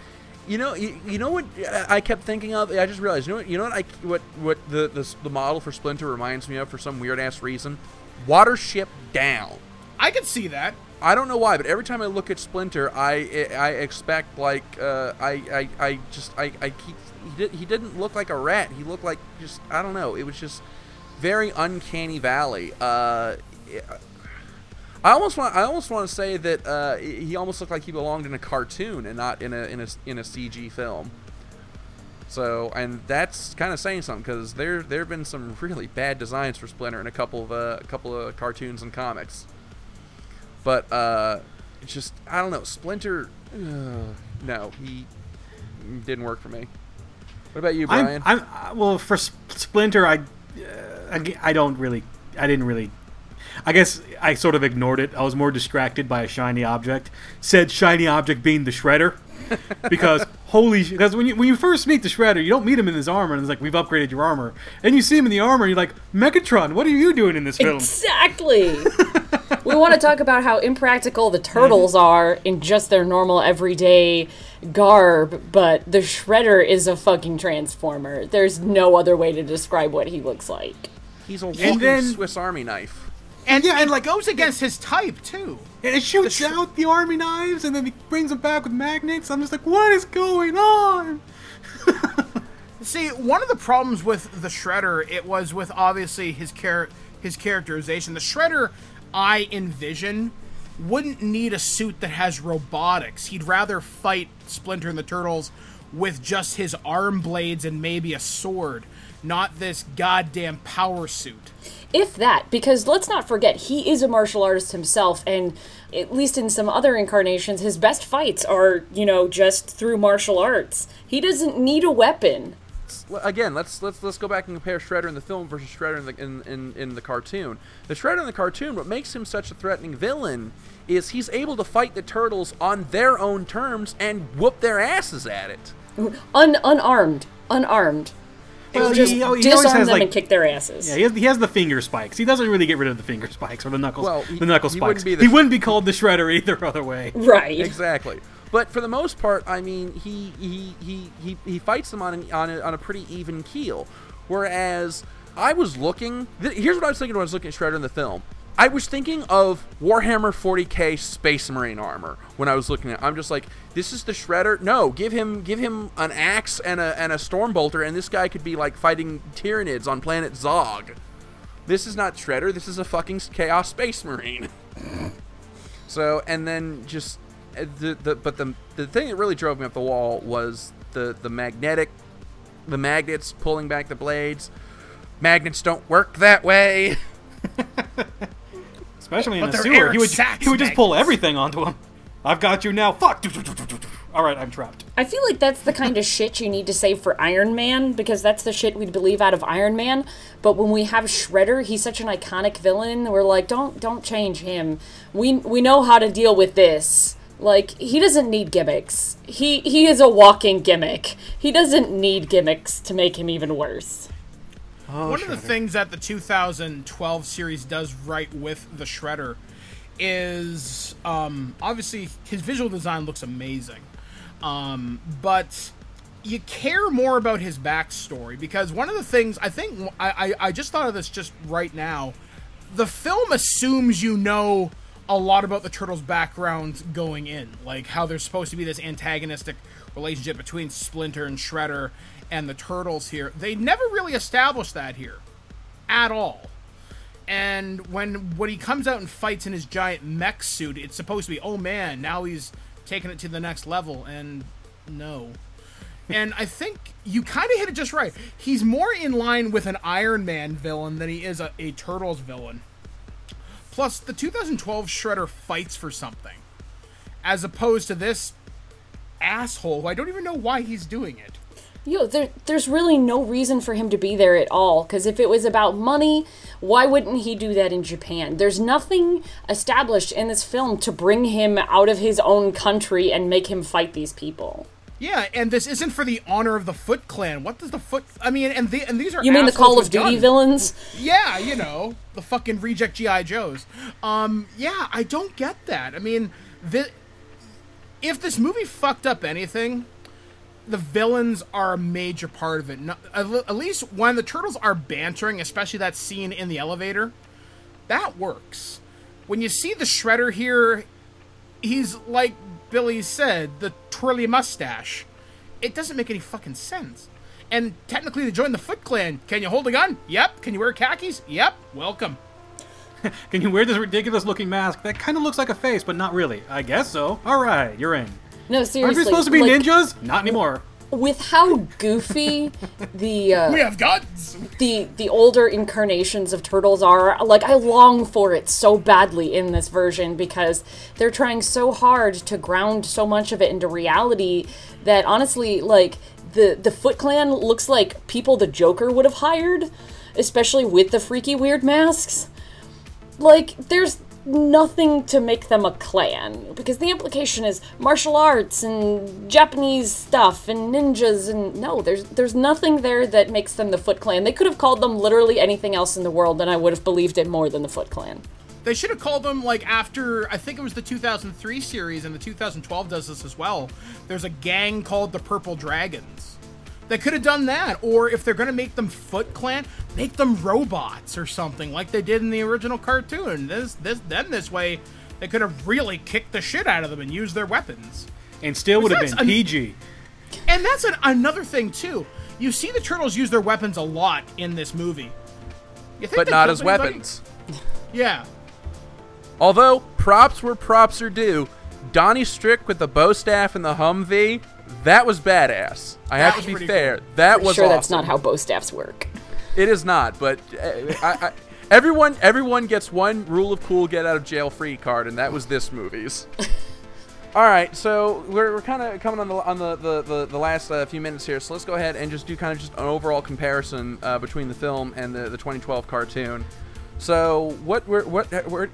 you know what I kept thinking of. I just realized, what the model for Splinter reminds me of for some weird ass reason. Watership Down. I could see that. I don't know why, but every time I look at Splinter, I expect like he didn't look like a rat. He looked like just, I don't know. It was just very uncanny valley. I almost want to say that he almost looked like he belonged in a cartoon and not in a CG film. So, and that's kind of saying something, because there have been some really bad designs for Splinter in a couple of cartoons and comics. But it's just, I don't know, Splinter. No, he didn't work for me. What about you, Brian? Well, for Splinter, I didn't really. I guess I sort of ignored it. I was more distracted by a shiny object. Said shiny object being the Shredder. Because because when you first meet the Shredder, you don't meet him in his armor, and it's like, we've upgraded your armor. And you see him in the armor, and you're like, Megatron, what are you doing in this film? Exactly. We want to talk about how impractical the Turtles are in just their normal everyday garb, but the Shredder is a fucking transformer. There's no other way to describe what he looks like. He's a walking Swiss Army knife. And yeah, and like goes against his type too. And it shoots out the army knives, and then he brings them back with magnets. I'm just like, what is going on? See, one of the problems with the Shredder, it was with obviously his characterization. The Shredder, I envision, wouldn't need a suit that has robotics. He'd rather fight Splinter and the Turtles with just his arm blades and maybe a sword, not this goddamn power suit. If that, because let's not forget, he is a martial artist himself, and at least in some other incarnations, his best fights are, just through martial arts. He doesn't need a weapon. Again, let's go back and compare Shredder in the film versus Shredder in the cartoon. The Shredder in the cartoon, what makes him such a threatening villain is he's able to fight the Turtles on their own terms and whoop their asses at it. Unarmed. Well, just he always disarm has, them like, and kick their asses. Yeah, he has the finger spikes. He doesn't really get rid of the finger spikes or the knuckles. Well, the knuckle spikes. He wouldn't be called the Shredder either other way. Right. Exactly. But for the most part, I mean, he fights them on a pretty even keel. Whereas I was looking. Here's what I was thinking when I was looking at Shredder in the film. I was thinking of Warhammer 40K Space Marine armor when I was looking at it. I'm just like, this is the Shredder? No, give him an axe and a storm bolter, and this guy could be like fighting Tyranids on planet Zog. This is not Shredder, this is a fucking Chaos Space Marine. So, and then just the thing that really drove me up the wall was the magnets pulling back the blades. Magnets don't work that way. Especially in the sewer, he would just pull everything onto him. I've got you now. Fuck. All right, I'm trapped. I feel like that's the kind of shit you need to save for Iron Man, because that's the shit we'd believe out of Iron Man. But when we have Shredder, he's such an iconic villain. We're like, don't change him. We know how to deal with this. Like, he doesn't need gimmicks. He is a walking gimmick. He doesn't need gimmicks to make him even worse. Oh, One of the things that the 2012 series does right with the Shredder is, obviously, his visual design looks amazing. But you care more about his backstory, because one of the things, I think, I just thought of this just right now, the film assumes you know a lot about the Turtles' backgrounds going in, like how there's supposed to be this antagonistic relationship between Splinter and Shredder and the Turtles here. They never really established that here at all. And when he comes out and fights in his giant mech suit, it's supposed to be, oh man, now he's taking it to the next level, and no. And I think you kind of hit it just right. He's more in line with an Iron Man villain than he is a Turtles villain. Plus, the 2012 Shredder fights for something, as opposed to this asshole who I don't even know why he's doing it. There's really no reason for him to be there at all, because if it was about money, why wouldn't he do that in Japan? There's nothing established in this film to bring him out of his own country and make him fight these people. Yeah, and this isn't for the honor of the Foot Clan. What does the Foot... I mean, and these are... You mean the Call of Duty villains? Yeah, the fucking reject G.I. Joes. Yeah, I don't get that. I mean, if this movie fucked up anything, the villains are a major part of it. At least when the Turtles are bantering, especially that scene in the elevator, that works. When you see the Shredder here, he's like Billy said, the twirly mustache. It doesn't make any fucking sense. And technically to join the Foot Clan, can you hold a gun? Yep. Can you wear khakis? Yep. Welcome. Can you wear this ridiculous looking mask that kind of looks like a face, but not really? I guess so. All right, you're in. No, seriously. Aren't we supposed to be ninjas? Not anymore. with how goofy We have guns! the older incarnations of Turtles are, like, I long for it so badly in this version because they're trying so hard to ground so much of it into reality that honestly, like, the Foot Clan looks like people the Joker would have hired, especially with the freaky weird masks. Like, there's nothing to make them a clan, because the implication is martial arts and Japanese stuff and ninjas, and no, there's nothing there that makes them the Foot Clan. They could have called them literally anything else in the world, and I would have believed it more than the Foot Clan. They should have called them, like, after, I think it was the 2003 series, and the 2012 does this as well. There's a gang called the Purple Dragons. They could have done that, or if they're going to make them Foot Clan, make them robots or something, like they did in the original cartoon. This way, they could have really kicked the shit out of them and used their weapons. And still would have been PG. And that's another thing, too. You see the Turtles use their weapons a lot in this movie. But not as weapons. Yeah. Although, props where props are due, Donnie Strick with the bow staff and the Humvee, that was badass. I have to be fair. Cool. That was sure awesome. That's not how bow staffs work. It is not, but everyone gets one rule of cool, get out of jail free card, and that was this movie's. All right, so we're kind of coming on the last few minutes here, so let's go ahead and just do kind of just an overall comparison between the film and the 2012 cartoon. So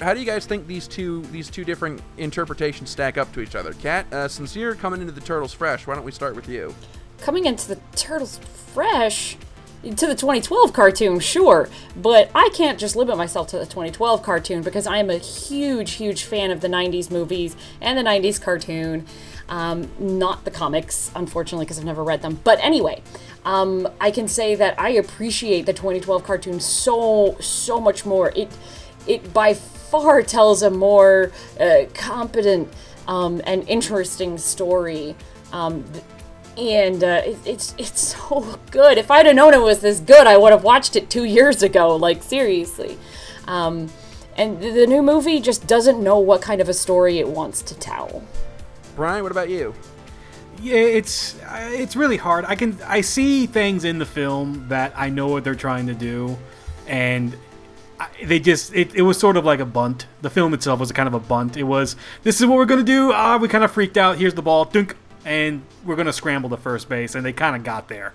how do you guys think these two different interpretations stack up to each other? Kat, since you're coming into the Turtles fresh, why don't we start with you? Coming into the Turtles fresh, to the 2012 cartoon, sure, but I can't just limit myself to the 2012 cartoon because I am a huge fan of the 90s movies and the 90s cartoon, not the comics, unfortunately, because I've never read them. But anyway, I can say that I appreciate the 2012 cartoon so much more. It by far tells a more competent and interesting story. And it's so good. If I'd have known it was this good, I would have watched it 2 years ago. Like, seriously. And the new movie just doesn't know what kind of a story it wants to tell. Brian, what about you? Yeah, it's really hard. I see things in the film that I know what they're trying to do, and it was sort of like a bunt. The film itself was kind of a bunt. It was, this is what we're gonna do. We kind of freaked out. Here's the ball. Dunk. And we're going to scramble to first base, and they kind of got there.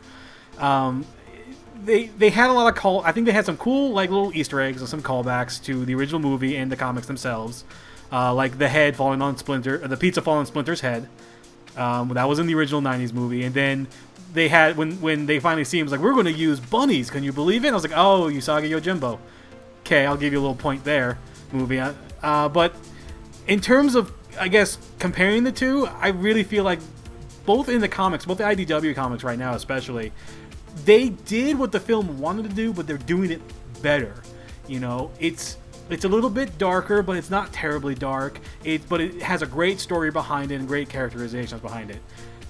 They had a lot of I think they had some cool, like, little Easter eggs and some callbacks to the original movie and the comics themselves, like the head falling on the pizza falling on Splinter's head. That was in the original '90s movie, and then they had when they finally see him, it's like, we're going to use bunnies. Can you believe it? And I was like, oh, Usagi Yojimbo. Okay, I'll give you a little point there, movie. But in terms of, I guess, comparing the two, I really feel like both in the comics, both the IDW comics right now especially, they did what the film wanted to do, but they're doing it better. You know, it's a little bit darker, but it's not terribly dark. But it has a great story behind it and great characterizations behind it.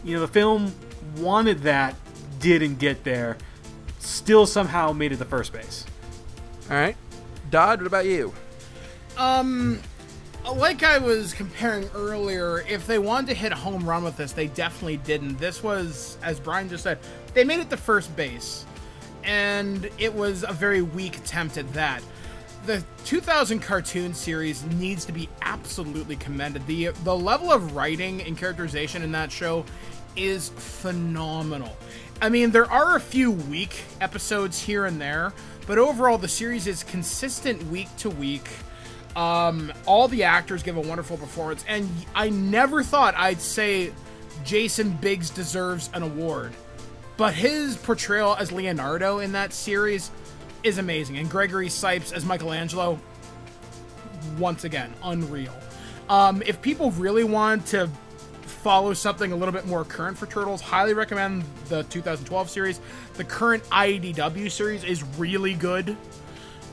You know, the film wanted that, didn't get there, still somehow made it to first base. All right. Dodd, what about you? Like I was comparing earlier, if they wanted to hit a home run with this, they definitely didn't. This was, as Brian just said, they made it to first base, and it was a very weak attempt at that. The 2000 cartoon series needs to be absolutely commended. The level of writing and characterization in that show is phenomenal. I mean, there are a few weak episodes here and there, but overall the series is consistent week to week. All the actors give a wonderful performance, and I never thought I'd say Jason Biggs deserves an award, but his portrayal as Leonardo in that series is amazing, and Gregory Sipes as Michelangelo, once again, unreal. If people really want to follow something a little bit more current for Turtles, highly recommend the 2012 series. The current IDW series is really good.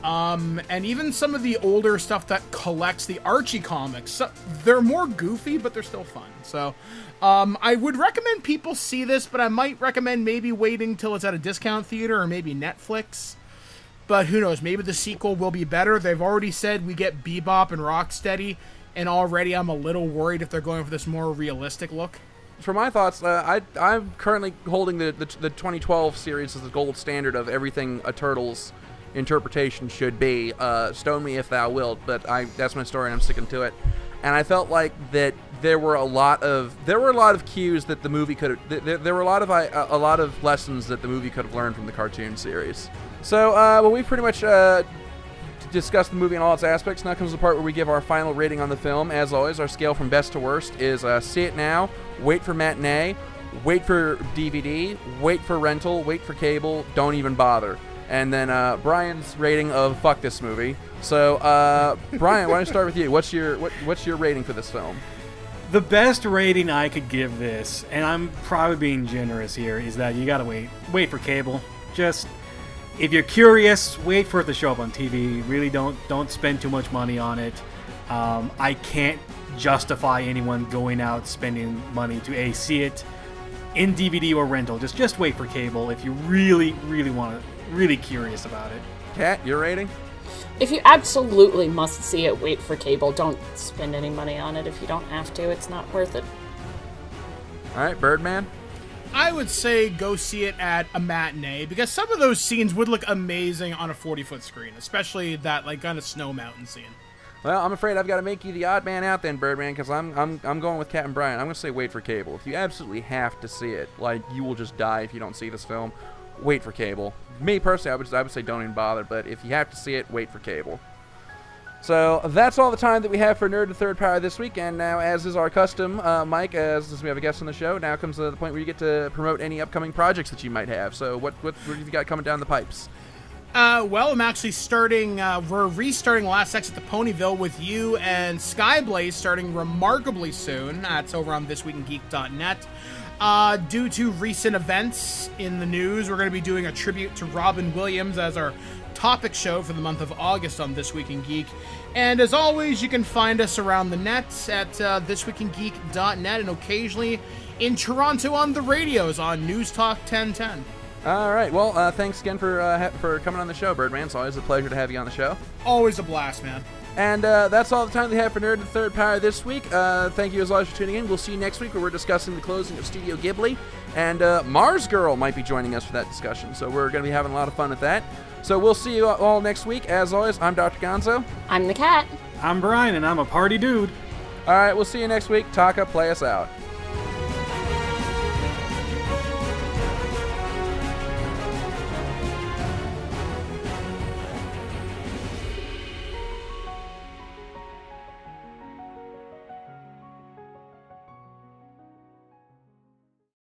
And even some of the older stuff that collects the Archie comics, they're more goofy, but they're still fun. So, I would recommend people see this, but I might recommend maybe waiting till it's at a discount theater or maybe Netflix. But who knows, maybe the sequel will be better. They've already said we get Bebop and Rocksteady, and already I'm a little worried if they're going for this more realistic look. for my thoughts, I'm currently holding the 2012 series as the gold standard of everything a Turtles interpretation should be. Stone me if thou wilt, but that's my story and I'm sticking to it. And I felt like that there were a lot of cues that the movie could have. There were a lot of lessons that the movie could have learned from the cartoon series. So, well, we pretty much discussed the movie in all its aspects. Now comes the part where we give our final rating on the film. As always, our scale from best to worst is see it now, wait for matinee, wait for DVD, wait for rental, wait for cable, don't even bother. And then Brian's rating of fuck this movie. So, Brian, why don't I start with you? What's your rating for this film? The best rating I could give this, and I'm probably being generous here, is that you gotta wait for cable. Just, if you're curious, wait for it to show up on TV. Really don't spend too much money on it. I can't justify anyone going out spending money to see it in DVD or rental. Just wait for cable if you really want to. Really curious about it. Kat, your rating? If you absolutely must see it, wait for cable. Don't spend any money on it if you don't have to. It's not worth it. All right, Birdman? I would say go see it at a matinee, because some of those scenes would look amazing on a 40-foot screen, especially that like kind of snow mountain scene. Well, I'm afraid I've got to make you the odd man out then, Birdman, because I'm going with Kat and Brian. I'm going to say wait for cable. If you absolutely have to see it, like you will just die if you don't see this film, wait for cable. Me personally, I would say don't even bother, but if you have to see it, wait for cable. So that's all the time that we have for Nerd to Third Power this week, and now, as is our custom, Mike, as we have a guest on the show, now comes the point where you get to promote any upcoming projects that you might have. So what have you got coming down the pipes? Well, I'm actually starting, we're restarting Last Exit to Ponyville with you and Skyblaze starting remarkably soon. That's over on thisweekingeek.net. Due to recent events in the news, we're going to be doing a tribute to Robin Williams as our topic show for the month of August on This Week in Geek. And as always, you can find us around the net at thisweekingeek.net and occasionally in Toronto on the radios on News Talk 1010. All right. Well, thanks again for coming on the show, Birdman. It's always a pleasure to have you on the show. Always a blast, man. And that's all the time we have for Nerd to Third Power this week. Thank you as always for tuning in. We'll see you next week where we're discussing the closing of Studio Ghibli. And Mars Girl might be joining us for that discussion. So we're going to be having a lot of fun with that. So we'll see you all next week. As always, I'm Dr. Gonzo. I'm the Cat. I'm Brian, and I'm a party dude. All right, we'll see you next week. Taka, play us out.